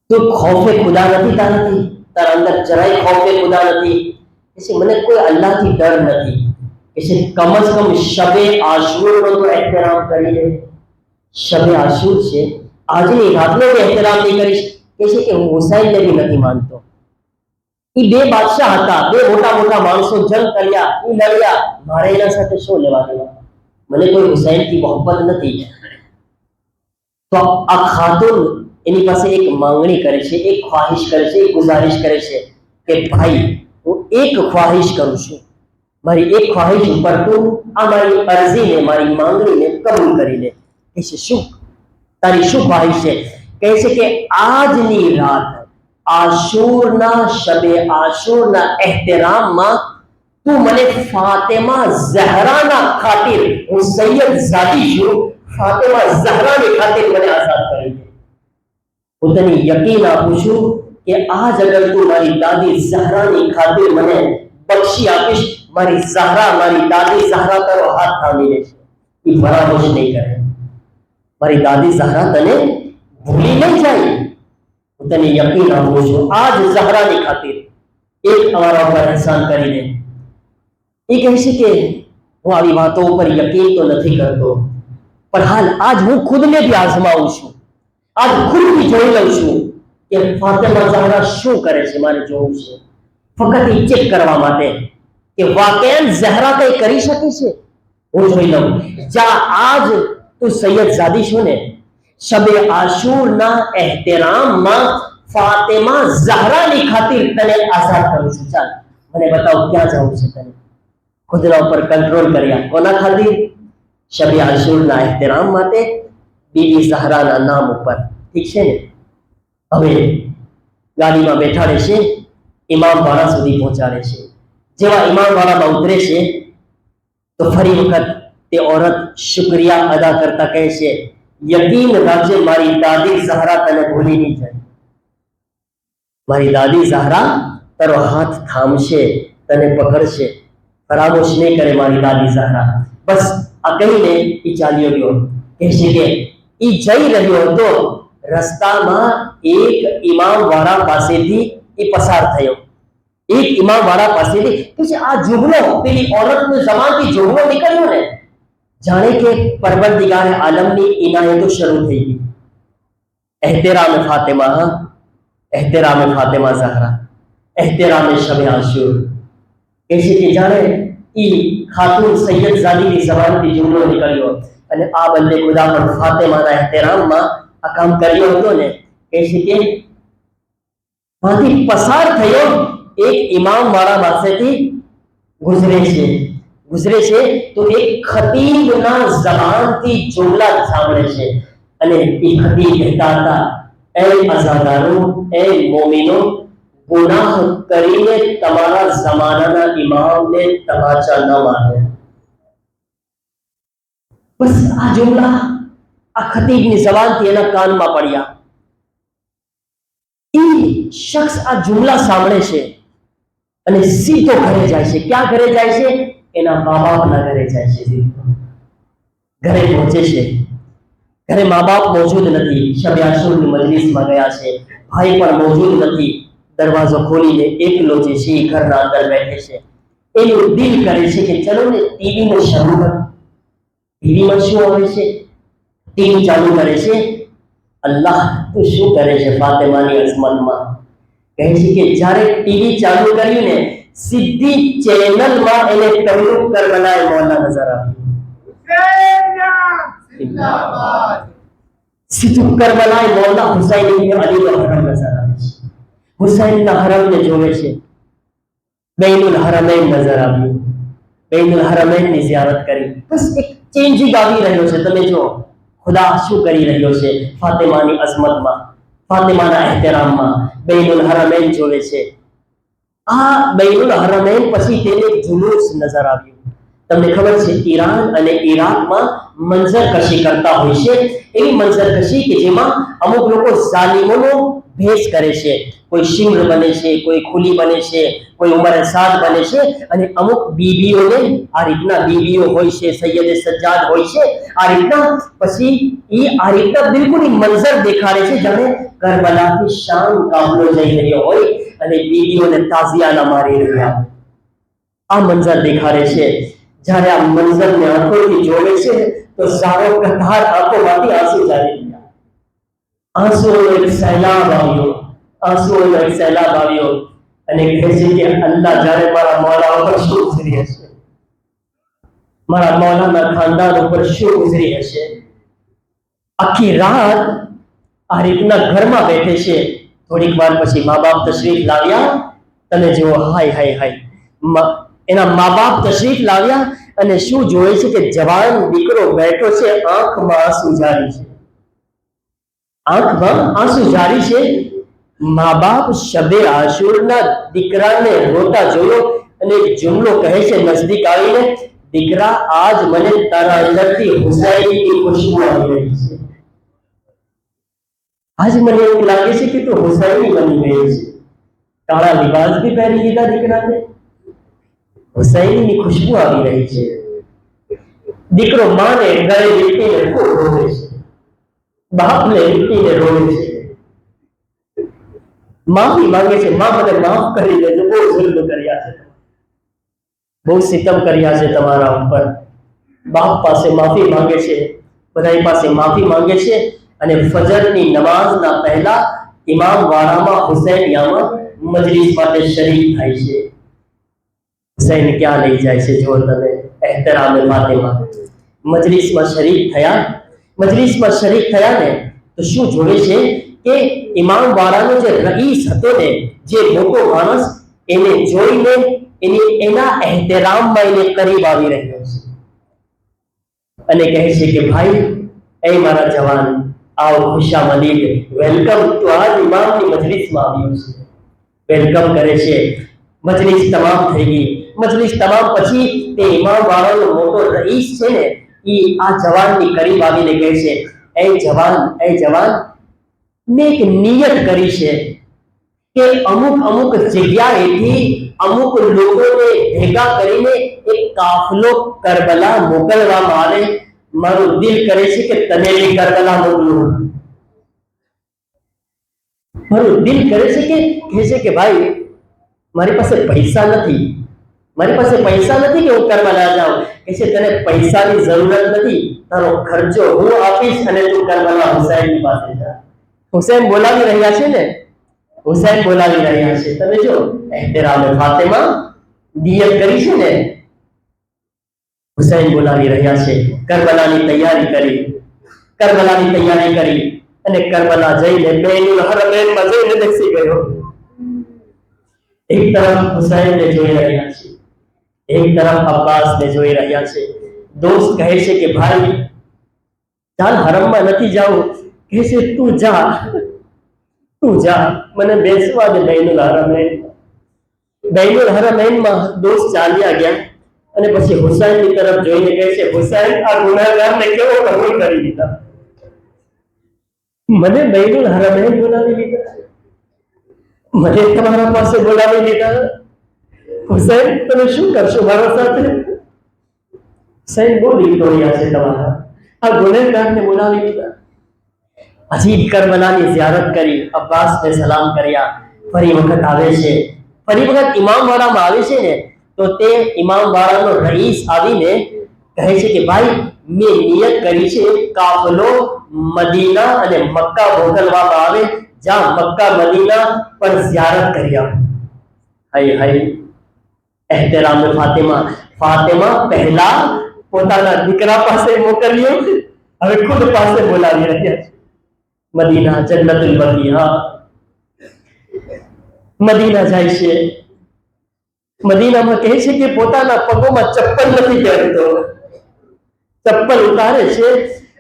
તો ખૌફે ખુદા નથી તારાથી? તારા અંદર જરાય ખૌફે ખુદા નથી? કે છે મને કોઈ અલ્લાહથી ડર નથી. કે છે કમ અજ કમ શબે આશુરનો તો એહતરામ કરી લે. શબે આશુર છે, આજની રાતનો બી એહતરામ નહીં કરીશ? કે છે કે હું હુસૈનને બી નથી માનતો. એ બે બાદશાહ હતા, બે મોટા માણસો જંગ કર્યા, એ લડ્યા, મારે એના સાથે શું લેવા દેવા? મને કોઈ હુસૈનથી મોહબ્બત નથી. તો આ ખાતુન એની પાસે એક માંગણી કરે છે, એક ખ્વાહિશ કરે છે, એક ગુજારિશ કરે છે કે ભાઈ હું એક ખ્વાહિશ કરું છું, મારી એક ખ્વાહિશ ઉપર તું આ મારી અરજીને, મારી માંગણીને કબૂલ કરી લે. કે છે શું તારી શું ખ્વાહિશ છે? કહે છે કે આજની રાત આશુરના શબે આશુરના એહતરામમાં તું મને ફાતિમા ઝહરાના ખાतिर, હું સૈયદ ઝાદી છું, ફાતિમા ઝહરાની ખાतिर મને આઝાદ કરી દે. હું તને યકીન આપું છું કે આજ અગર તું મારી દાદી ઝહરાની ખાतिर મને બક્ષી આપીશ, મારી ઝહરા, મારી દાદી ઝહરા તારો હાથ થામી લેશે, એ ફરામોશ નહીં કરે. મારી દાદી ઝહરા તને ભૂલી નહીં જાય. હું તને યકીન આપું છું, આજ ઝહરાની ખાतिर એક અમારા ઉપર એહસાન કરી દે. એ કહે છે કે હું આવી વાતો ઉપર યકીન તો નથી કરતો, પણ હાલ આજ હું ખુદને બી આઝમાવું છું. આજ ખુદ બી જોઈ લઉં છું કે ફાતિમા ઝહરા શું કરે છે. મારે જોવું છે ફક્ત એ ચેક કરવા માટે કે વાકઈન ઝહરા કંઈ કરી શકે છે. હું જોઈ લઉં. જા આજ તું સૈયદ ઝાદી છો ને, શબે આશુરના એહતરામમાં ફાતિમા ઝહરાની ખાतिर તને આઝાદ કરું છું. ચાલ મને બતાવ ક્યાં જવું છે તને. ખુદના ઉપર કંટ્રોલ કર્યા. કોના ખાतिर? શબે આશુરના એહતરામ માટે, બીબી ઝહરાના નામ ઉપર. ઠીક છે ને? હવે ગાડીમાં બેઠાડે છે, ઇમામવાડા સુધી પહોંચાડે છે. જેવા ઇમામવાડામાં ઉતરે છે તો ફરી વખત તે औरत શુક્રિયા અદા કરતા કહે છે, યકીન રાખજે મારી દાદી ઝહરા તને ભૂલી નહીં જાય. મારી દાદી ઝહરા તારો હાથ થામશે, તને પકડશે, ફરામોશ નહીં કરે મારી દાદી ઝહરા. બસ આ કહીને એ ચાલ્યો ગયો. કહે છે કે એ જઈ રહ્યો હતો, રસ્તામાં એક ઇમામવાડા પાસેથી એ પસાર થયો. એક ઇમામવાડા પાસેથી પછી આ જુમલો પેલી औरतની જબાનથી જુમલો નીકળ્યો ને, જાણે કે પરવરદિગાર આલમની ઇનાયતો શરૂ થઈ ગઈ. એહતરામ ફાતિમા, એહતરામ ફાતિમા ઝહરા, એહતરામ શબે આશુર. કહે છે કે જાણે ઈ ખાતુન સૈયદજાદીની જબાનથી જુમલો નીકળ્યો અને આ બંને ખુદા પર ફાતિમાના એહતરામમાં આ કામ કર્યો હતો ને. કહે છે કે માંથી પસાર થયો, એક ઇમામવાડા પાસેથી ગુજરે છે તો એક ખતીબના જબાનથી જુમલા સાંભળે છે અને એ ખતીબ કહેતા હતા, એ અઝાદારો, એ મોમિનો, ગુનાહ કરીને તમારા જમાનાના ઇમામને તમાચા ન મારો. બસ આ જુમલા આ ખતીબની જબાનથી એના કાનમાં પડ્યા. એ શખ્સ આ જુમલા સાંભળે છે અને સીધો ઘરે જાય છે. ક્યાં ઘરે જાય છે? એના મા બાપના ઘરે જાય છે. ઘરે પહોંચે છે, ઘરે મા બાપ મોજૂદ નથી, શબે આશુરની મજલિસમાં ગયા છે, ભાઈ પણ મોજૂદ નથી. દરવાજો ખોલીને એકલો જે છે એ ઘરના અંદર બેઠે છે. એનું દિલ કરે છે કે ચલો ને ટીવીને શરૂ કરો. ટીવીમાં શું આવે છે? ટીવી ચાલુ કરે છે. અલ્લાહ તું શું કરે છે ફાતિમાની અઝમતમાં? કહે છે કે જ્યારે ટીવી ચાલુ કર્યું ને, સીધી ચેનલમાં એને તમલુક કરબલાએ મોલા નજર આવ્યું. સીધું કરબલાએ મોલા હુસૈન ઇબ્ન અલીનો હરમ નજર આવે છે. હુસૈનના હરમને જોવે છે. બૈનુલ હરમૈન નજર આવ્યું. બૈનુલ હરમૈનની ઝિયારત કરી. બસ એક ચેન્જિંગ આવી રહ્યો છે. તમે જો ખુદા શું કરી રહ્યો છે ફાતિમાની અઝમતમાં, ફાતિમાના એહતરામમાં. બૈનુલ હરમૈન જોવે છે. આ બૈનુલ હરમૈન પછી તેને જુલુસ નજર આવ્યું. તમને ખબર છે ઈરાન અને ઈરાકમાં મંઝરકશી કરતા હોય છે. એવી મંઝરકશી કે જેમાં અમુક લોકો ઝાલિમોનો ભેસ કરે છે. કોઈ શિમ્ર બને છે, કોઈ ખુલી બને છે, કોઈ ઉમર સાદ બને છે અને અમુક બીબીઓને આ રીતના બીબીઓ હોય છે, સૈયદ સજ્જાદ હોય છે. આ રીતના પછી આ રીતના બિલકુલ મંઝર દેખાડે છે જાણે કરબલાથી શામ કાફલો જઈ રહ્યો હોય અને બીબીઓને તાઝિયાના મારી રહ્યા. આ મંઝર દેખાડે છે. જ્યારે આ મંઝરને આંખોથી જોવે છે તો સારો કથાર આંખોમાંથી આંસુ જારી ગયા. આંસુઓનો એક સૈલાબ આવ્યો, આંસુઓનો એક સૈલાબ આવ્યો અને કહે છે કે અલ્લાહ જાણે મારા મૌલા ઉપર શું ગુજરી હશે, મારા મૌલાના ખાનદાન ઉપર શું ગુજરી હશે. આખી રાત આ રીતના ઘરમાં બેઠે છે. થોડીક વાર પછી મા બાપ તશરીફ લાવ્યા. તમે જુઓ, હાય હાય હાય, એના મા બાપ તશરીફ લાવ્યા અને શું જોવે છે કે જવાન દીકરો બેઠો છે, આંખમાં આંસુ જારી છે, આંખમાં આંસુ જારી છે. મા બાપ શબે આશુરના દીકરાને રોતા જોયો અને એક જુમલો કહે છે નજદીક આવીને, દીકરા આજ મને તારા અંદરથી હુસૈનની ખુશ્બુ આવી રહી છે. આજ મને એવું લાગે છે કે તું હુસૈની બની ગઈ છે. કાળા લિબાસ भी પહેરી લીધા દીકરાને, હુસૈનની ખુશ્બુ આવી રહી છે. દીકરો માને ગળે લીટીને ખૂબ રોવે છે, બાપને લીટીને રોવે છે, માફી માંગે છે, માં મને માફ કરી દેજો, બહુ જુલ્મ કર્યા છે, બહુ સિતમ કર્યા છે તમારા ઉપર. બાપ પાસે માફી માંગે છે, બધાઈ પાસે માફી માંગે છે અને ફજરની નમાઝના પહેલા ઇમામવાડામાં હુસૈનિયામાં મજલિસ માટે શરીક થાય છે. હુસૈન ક્યાં લઈ જાય છે જો તમે, એહતરામે ફાતિમા. મજલિસમાં શરીક થયા ને તો શું જોવે છે કે ઇમામ વાળાનો જે રઈસ હતો ને, જે મોટો માણસ, એને જોઈને એના એહતરામમાં એને કરીબ આવી રહ્યો છે અને કહે છે કે ભાઈ, એ મારા જવાન, આવો ખુશામદીદ, વેલકમ, તો આજ ઇમામની મજલિસમાં આવ્યો છે. વેલકમ કરે છે. મજલિસ તમામ થઈ ગઈ. મજલિસ તમામ પછી તે ઇમામ વાળાનો મોટો રઈસ છે ને, એ આ જવાનની કરીબ આવીને કહે છે, એ જવાન, મેં એક નિયત કરી છે કે અમુક જગ્યાએથી અમુક લોકોને ભેગા કરીને એક કાફલો કરબલા મોકલવામાં આવે. મારું દિલ કરે છે કે તને બી કરબલા મોકલું. મારું દિલ કરે છે કે કહે છે કે ભાઈ, મારી પાસે પૈસા નથી કે હું કરબલા જાઉં. કહે છે તને પૈસાની જરૂરત નથી, તારો ખર્ચો હું આપીશ અને તું કરબલા હુસૈનની પાસે જા. હુસૈન બોલાવી રહ્યા છે ને, હુસૈન બોલાવી રહ્યા છે. તમે જો એહતરામે ફાતિમા નિયત કરી છે ને, હુસૈન બોલાવી રહ્યા છે. કરબલાની તૈયારી કરી અને કરબલા જઈને બૈનુલ હરમૈનમાં જઈને બેસી ગયો. એક તરફ હુસૈનને જોઈ રહ્યા છે, એક તરફ અબ્બાસને જોઈ રહ્યા છે. દોસ્ત કહે છે કે ભાઈ ચાલ, હરમમાં નથી જાવું. કહે છે તું જા, મને બેસવા દે બૈનુલ હરમૈનમાં. દોસ્ત ચાલ્યા ગયા અને પછી હુસૈનની તરફ જોઈને કહે છે, હુસૈન, આ ગુનાહગારને કેવો કબૂલ કરી લીધા. મને બૈનુલ હરમૈન બોલાવી લીધા, મને તમારા પાસે બોલાવી લીધા. હુસૈન, તમે શું કરશો મારા સાથે? હુસૈન, બહુ દીકરોયા છે તમારા, આ ગુનેગારને બોલાવી લીધા. હજી કરબલાની ઝિયારત કરી, અબ્બાસને સલામ કર્યા. ફરી વખત આવે છે, ફરી વખત ઇમામ વાળામાં આવે છે ને, તો તે ઇમામ વાળાનો રઈસ આવીને કહે છે કે ભાઈ, મેં નિયત કરી છે કાફલો મદીના અને મક્કા મોકલવામાં આવે, જ્યાં મક્કા મદીના પર ઝિયારત કરી આવો. હાય, એહતરામ ફાતિમા પહેલા પોતાના દીકરા પાસે મોકલ્યો, હવે ખુદ પાસે બોલાવી રહ્યા છે. મદીના, જન્નતુલ બકી. મદીના જાય છે. મદીનામાં કહે છે કે પોતાના પગોમાં ચપ્પલ નથી પહેરતો, ચપ્પલ ઉતારે છે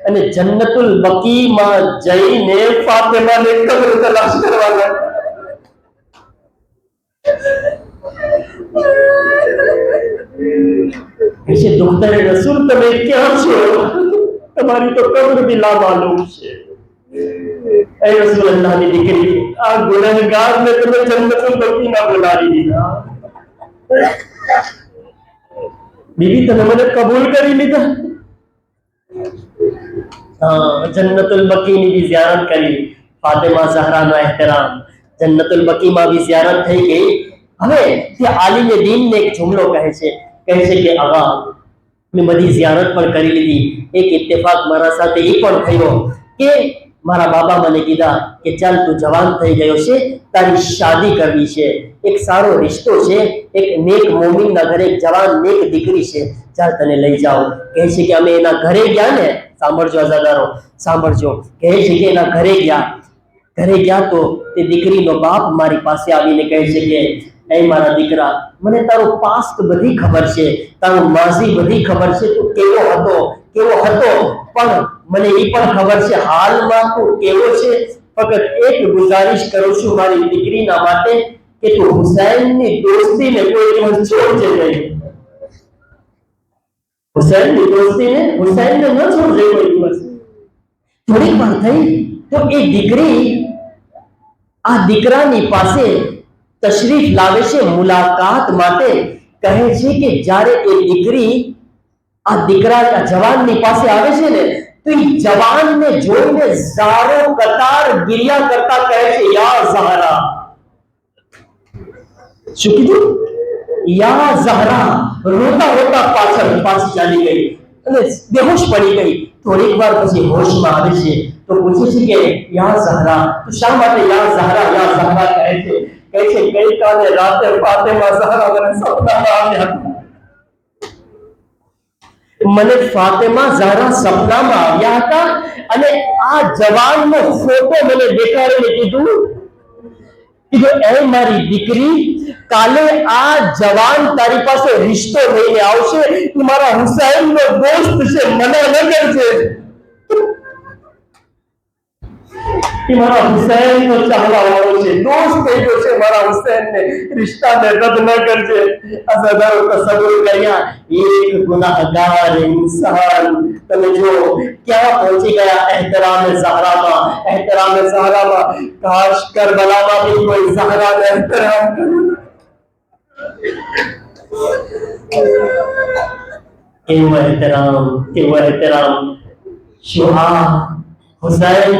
અને જન્નતુલ બકીમાં જઈને ફાતિમાને કબ્ર તલાશ કરવા લાગે. ऐसे दुख्तर रसूल તમે ક્યાં છો? તમારી તો કબ્ર બી લામાલુમ છે. એ રસૂલ અલ્લાહની દીકરી, આ ગુનેહગારને તમે જન્નતુલ બકીમાં બોલાવી દીધા. બીબી, તમે મને કબૂલ કરી લીધા. જન્નતુલ બકીની બી ઝિયારત કરી. ફાતિમા ઝહરાનો એહતરામ. જન્નતુલ બકીમાં બી ઝિયારત થઈ ગઈ. હવે તે આલિમે દીનને એક જુમલો કહે છે કે આવા મેં બધી ઝિયારત પણ કરી લીધી. એક ઇત્તેફાક મારા સાથે એ પણ થયો કે મારા બાબા મને કીધા કે ચાલ, તું જવાન થઈ ગયો છે, તારી શાદી કરવી છે, એક સારો રિશ્તો છે, એક નેક મોમિનના ઘરે એક જવાન નેક દીકરી છે, ચાલ તને લઈ જાઓ. કહે છે કે અમે એના ઘરે ગયા ને, સાંભળજો અઝાદારો, સાંભળજો. કહે છે કે એના ઘરે ગયા તો તે દીકરીનો બાપ મારી પાસે આવીને કહે છે કે એ મારા દીકરા, મને તારો પાસ્ટ બધી ખબર છે, તારો માઝી બધી ખબર છે, તું કેવો હતો, પણ મને એ પણ ખબર છે હાલમાં તું કેવો છે. ફક્ત એક ગુજારિશ કરું છું મારી દીકરીના માટે કે તું હુસૈનની દોસ્તીને કોઈ દિવસ છોડજે નહીં. હુસૈનને ન છોડજે કોઈ દિવસ. થોડીક વાર થઈ તો એ દીકરી આ દીકરાની પાસે તશરીફ લાવે છે મુલાકાત માટે. કહે છે કે જ્યારે એ દીકરી આ દીકરા જવાનની પાસે આવે છે ને, તો એ જવાનને જોઈને ઝારો કતાર ગિરિયા કરતા કહે છે, યા ઝહરા. શું કીધું? યા ઝહરા. રોતા પાછી ચાલી ગઈ અને બેહોશ પડી ગઈ. થોડીક વાર પછી હોશમાં આવે છે તો પૂછે છે કે યા ઝહરા, તો શા માટે યા ઝહરા કહે છે? કહે છે ગઈકાલે રાતે ફાતિમા ઝહરા મને સપનામાં આવ્યા હતા. મને ફાતિમા ઝહરા સપનામાં આવ્યા હતા અને આ જવાનનો ફોટો મને દેખાડીને કીધું એ મારી દીકરી, કાલે આ જવાન તારી પાસે રિશ્તો લઈને આવશે, તું મારા હુસૈનનો દોસ્ત છે, મના ન કરજે. મારા હુસૈનનો ચાહવા વાળો છે, દોસ્ત થઈ ગયો છે મારા હુસૈનને, રિશ્તાને રદ ન કરજે. અઝહરો તસવ્વુર કર્યા, એક ગુનાહગાર ઇન્સાન તમે જો ક્યાં પહોંચી ગયા એહતરામે ઝહરામાં. એહતરામે ઝહરામાં કાશ કરબલામાં भी कोई ज़हरा ने एहतराम केवो एहतराम शुहा हुसैन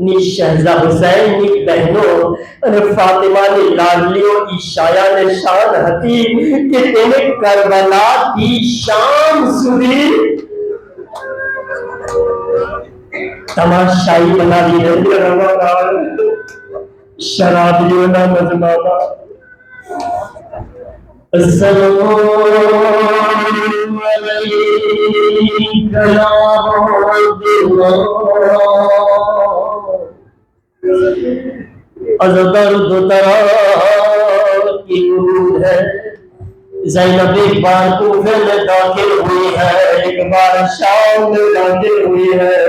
ની શહેઝા હુસૈનની બહેનો અને ફાતિમાની લાડલીઓ ઈ શાયાને શાન હતી કે તેને કરબલાથી શામ સુધી તમાશાઈ બનાવી રહ્યા. શરાબીઓના મજમામાં अस्सलामु अलैका या अज़दर्द तरा की रूह है. ज़ैनब एक बार कूफे में दाखिल हुई है, एक बार शाम में दाखिल हुई है.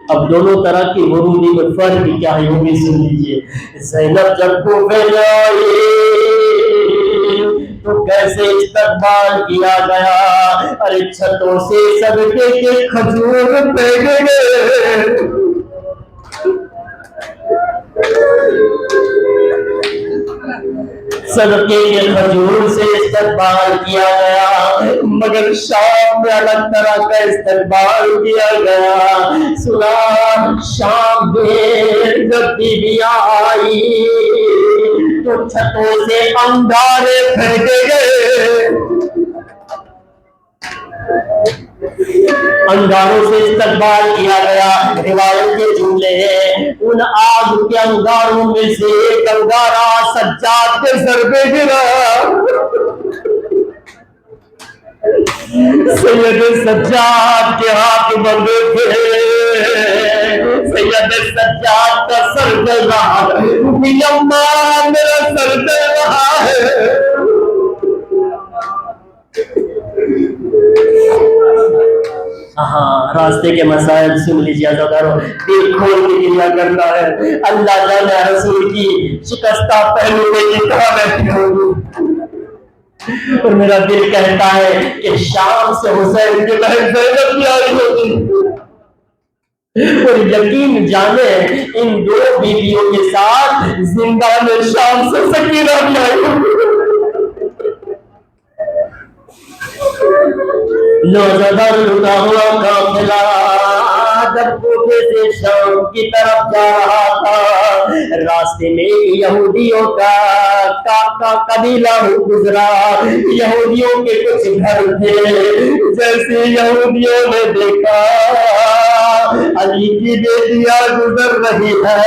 अब दोनों तरह की वरूदी में फर्क क्या है वो भी सुन लीजिए. ज़ैनब जब कूफे में आई तो कैसे इस्तकबाल किया गया. अरे छतों से सबके के खजूर फेंके गए. सदके के खजूर से इस्तकबाल किया गया, मगर शाम में अलग तरह का इस्तकबाल किया गया. सुना शाम में जब बीबियां आई तो छतों से अंगारे फेंके गए. अंगारों से इस्तकबाल किया गया. रिवायत के जुमले हैं, उन आग के अंगारों में से एक अंगारा सज्जाद के सर पे गिरा. सैयद सज्जाद के हाथ बंधे थे. सैयद सज्जाद का सर जल रहा है, अम्मा मेरा सर जल रहा है. हाँ, रास्ते के मसाइल सुन लीजिए अज़हरो, दिल खोल के गिला करना है. अल्लाह जाने रसूल की शिकस्ता पहलू में कितना बैठी होगी. और मेरा दिल कहता है कि शाम से हुसैन की बहन ज़ैनब भी आई होगी. और यकीन जाने इन दो बीवियों के साथ जिंदा में शाम से सकीना भी आई होगी. नौजवान लुटा हुआ काफिला जब कूफे से शाम की तरफ जा रहा था, रास्ते में यहूदियों का कबीला गुजरा. यहूदियों के कुछ घर थे. जैसे यहूदियों ने देखा अली की बेटियां गुजर रही है,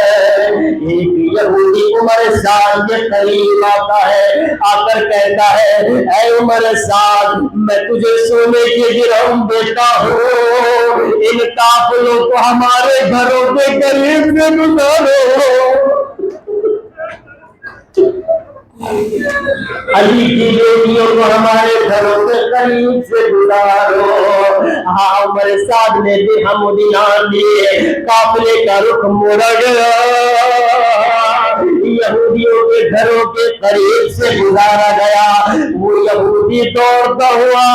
एक यहूदी उमर साद के करीब आता है, आकर कहता है, ऐ उमर साद, मैं तुझे सोने के दिरहम देता हूँ, इन काफिलों को हमारे घरों के करीब से गुजारो. अली की बेटियों को हमारे घरों के करीब से गुजारो. हाँ, उमर साद ने दिरहम दिनार दिए, काफिले का रुख मोड़ा गया. यहूदियों के घरों के करीब से गुजारा गया. वो यहूदी दौड़ता हुआ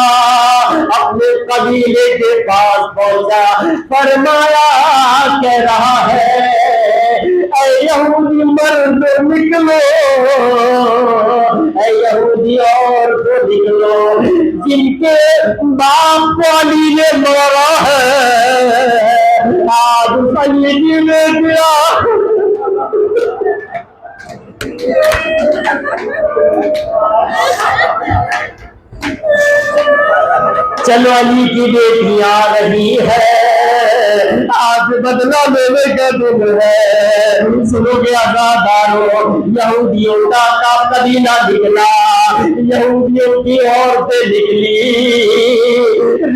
अपने कबीले के पास पहुंचा. फरमाया, कह रहा है, ऐ यहूदी मर्द निकलो, ऐ यहूदी और को निकलो, जिनके बाप को अली ने मारा है, आज सैयदी ने दिया. चलो अली की बेटी आ रही है, آج بدلا لینے کا دن ہے. سنو گے عزادارو, یہودیوں کا کبھی نہ نکلا, یہودیوں کی عورتیں نکلی.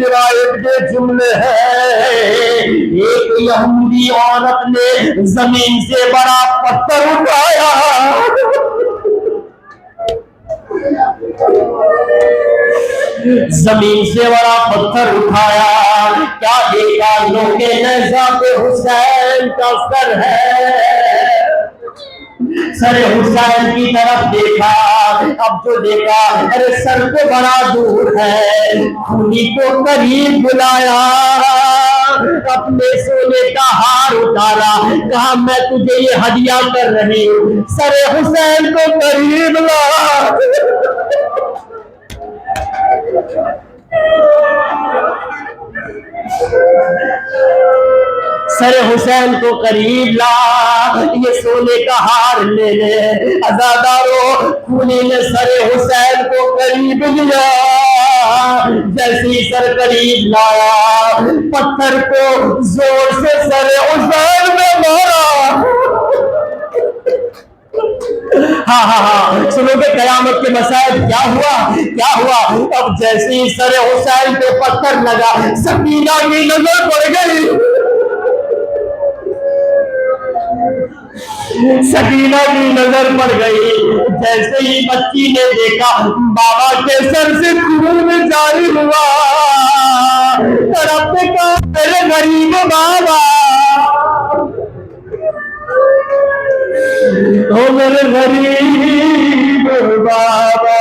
روایت کے جملے ہیں, ایک یہودی عورت نے زمین سے بڑا پتھر اٹھایا, زمین سے بڑا پتھر اٹھایا, کیا دیکھا لوگ کے نیزہ پہ حسین کا سر ہے. سر حسین کی طرف دیکھا, اب جو دیکھا ارے سر کو بڑا دور ہے. خونی کو قریب بلایا, اپنے سونے کا ہار اتارا, کہا میں تجھے یہ ہدیہ کر رہی ہوں, سر حسین کو قریب لا. سر حسین کو قریب لا, یہ سونے کا ہار لے لے. عزادارو, خونی نے سر حسین کو قریب لیا. جیسی سر قریب لایا, پتھر کو زور سے سر حسین میں مارا. ہاں سنو گے قیامت کے مسائل کیا ہوا. اب جیسے ہی سر حسین پہ پتھر لگا, سکینہ کی نظر پڑ گئی. سکینہ کی نظر پڑ گئی. جیسے ہی بچی نے دیکھا بابا کے سر سے خون جاری ہوا, تڑپ کے کہا میرے غریب بابا, او میرے غریب بابا,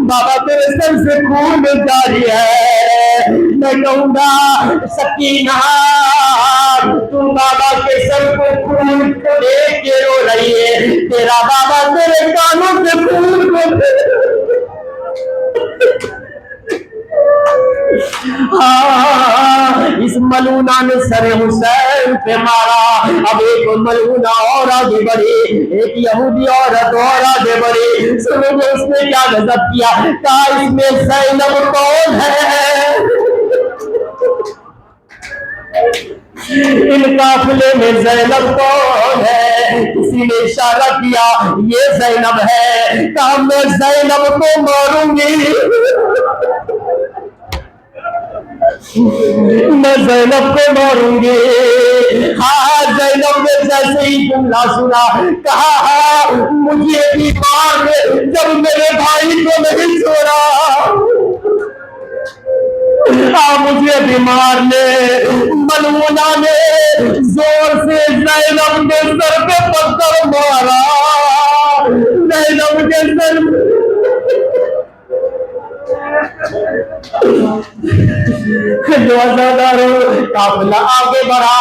بابا تیرے سر سے خون جاری ہے. میں کہوں گا سکینہ, تم بابا کے سر کو خون دیکھ کے رو رہی ہے, تیرا بابا تیرے کانوں سے خون کو اس ملونہ نے سر حسین پہ مارا. اب ایک ملونہ اور آگے بڑھی, ایک یہودی عورت اور آگے بڑھی. سنو گے اس نے کیا غضب کیا, کہا اس میں زینب کون ہے, ان قافلے میں زینب کون ہے. کسی نے اشارہ کیا یہ زینب ہے, کہا میں زینب کو ماروں گی, میں زینب کو ماروں گی. ہاں زینب نے جیسے ہی جملہ سنا, کہا ہاں مجھے بھی مار دے جب میرے بھائی کو نہیں چھوڑا, مجھے بھی مار لے. ملونہ نے زور سے زینب کے سر پہ پتھر مارا. زینب کے سر جو عزادارو, قافلہ آگے بڑھا.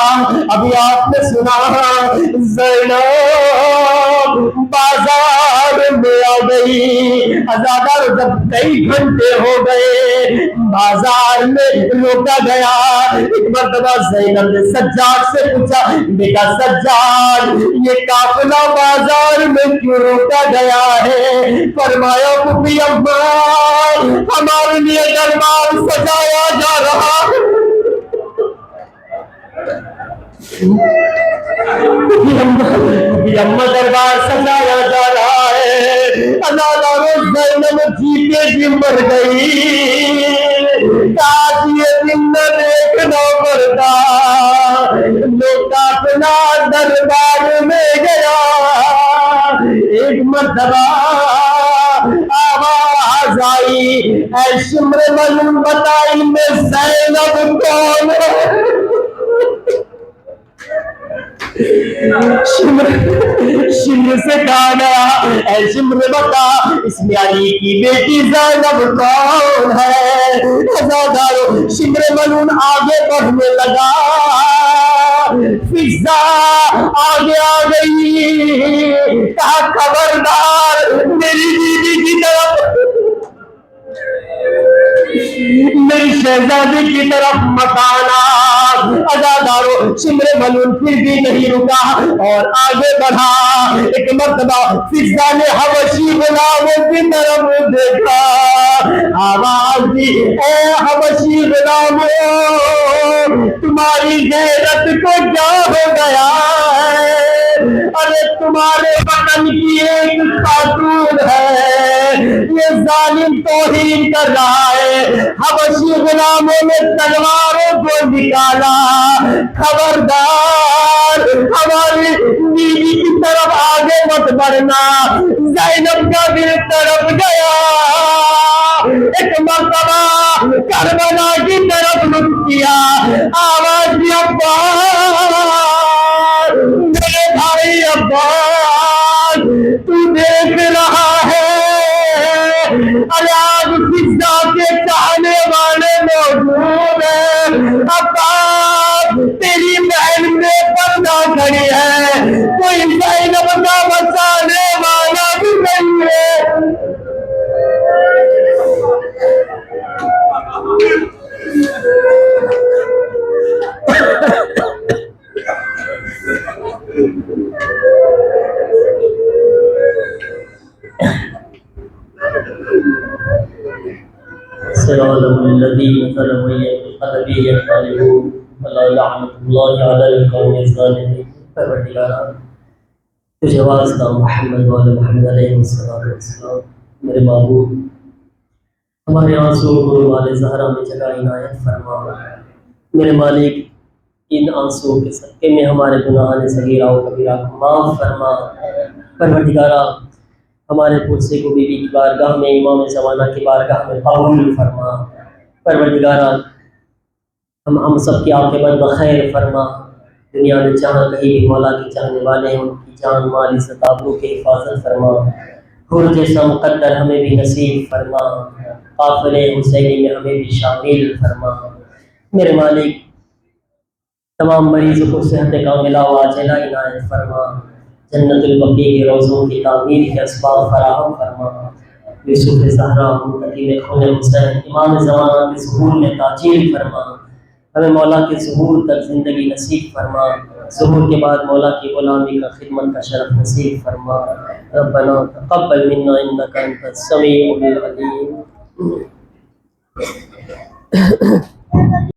ابھی آپ نے سنا زینب بازار میں آ گئی. عزادارو, جب کئی گھنٹے ہو گئے بازار میں روکا گیا. ایک مرتبہ زینب نے سجاد سے پوچھا, بیٹا سجاد یہ قافلہ بازار میں کیوں روکا گیا ہے؟ فرمایا پھپھی اماں ہمارے لیے دربار سجایا جا رہا ہے. دربار سجایا جا رہا ہے. زینب جیتے جی مر گئی, کاش یہ دن نہ دیکھنا پڑتا. لوگ اپنا دربار میں گیا. ایک مرتبہ آواز آئی, اے شمر من بتائی میں زینب کون ہے. شمر سے کہا گیا, اے شمر بتا اس میں علی کی بیٹی زینب کون ہے. عزادارو, شمر ملون آگے بڑھنے لگا. فضا آگے آ گئی, کہا خبردار میری بیوی کی طرف, میری شہزادی کی طرف مت آنا. عزادارو, شمر ملون پھر بھی نہیں رکا اور آگے بڑھا. ایک مرتبہ فضا نے حبشی غلاموں کی طرف دیکھا. آواز دی, اے حبشی غلاموں तुम्हारी गैरत को क्या हो गया है? अरे तुम्हारे वतन की एक खातून है, ये जालिम तौहीन कर रहा है, हबशी गुलामों ने तलवारों को निकाला। खबरदार हमारी बीवी की तरफ आगे मत बढ़ना। ज़ैनब का दिल तड़प गया, एक मरतबा करबला की तरफ रुख किया, आवाज दी अब्बास, मेरे भाई अब्बास, तू देख रहा है अलाद फिजा के चाहने वाले मौजूद हैं। अब्बास तेरी महल में पर्दा खड़ी है, कोई ज़ैनब का बचाने वाला भी नहीं है। سيعلم الذين ظلموا بقدر ينقلبون ولا لعنة الله على القوم الظالمين۔ پروردگارا تجھے واسطہ محمد والے محمد علیہ السلام، میرے معبود ہمارے آنسو کو والے زہرا میں جگہ عنایت فرما۔ میرے مالک ان آنسو کے صدقے میں ہمارے گناہ صغیرہ و کبیرہ کو معاف فرما۔ پروردگارا ہمارے پرسے کو بیوی کی بارگاہ میں، امام زمانہ کی بارگاہ میں قبول فرما۔ پروردگارا ہم سب کی عاقبت بخیر فرما۔ دنیا میں جہاں کہیں بھی مولا کے چاہنے والے ہیں ان کی جان مال عزت آبرو کی حفاظت فرما۔ حور جیسا مقدر ہمیں بھی نصیب فرما، قافلے حسینی میں ہمیں بھی شامل فرما۔ میرے مالک تمام مریضوں کو صحت کاملہ و عاجلہ عنایت فرما، جنت البقیع کے روضوں کی تعمیر کے اسباب فراہم فرما۔ یوسف زہرا منتقل خون حسین امام زمانہ کے ظہور میں تاجیل فرما۔ ہمیں مولا کے ظہور تک زندگی نصیب فرما، ظہور کے بعد مولا کی غلامی کا خدمت کا شرف نصیب فرما۔ ربنا تقبل منا انک انت السمیع العلیم۔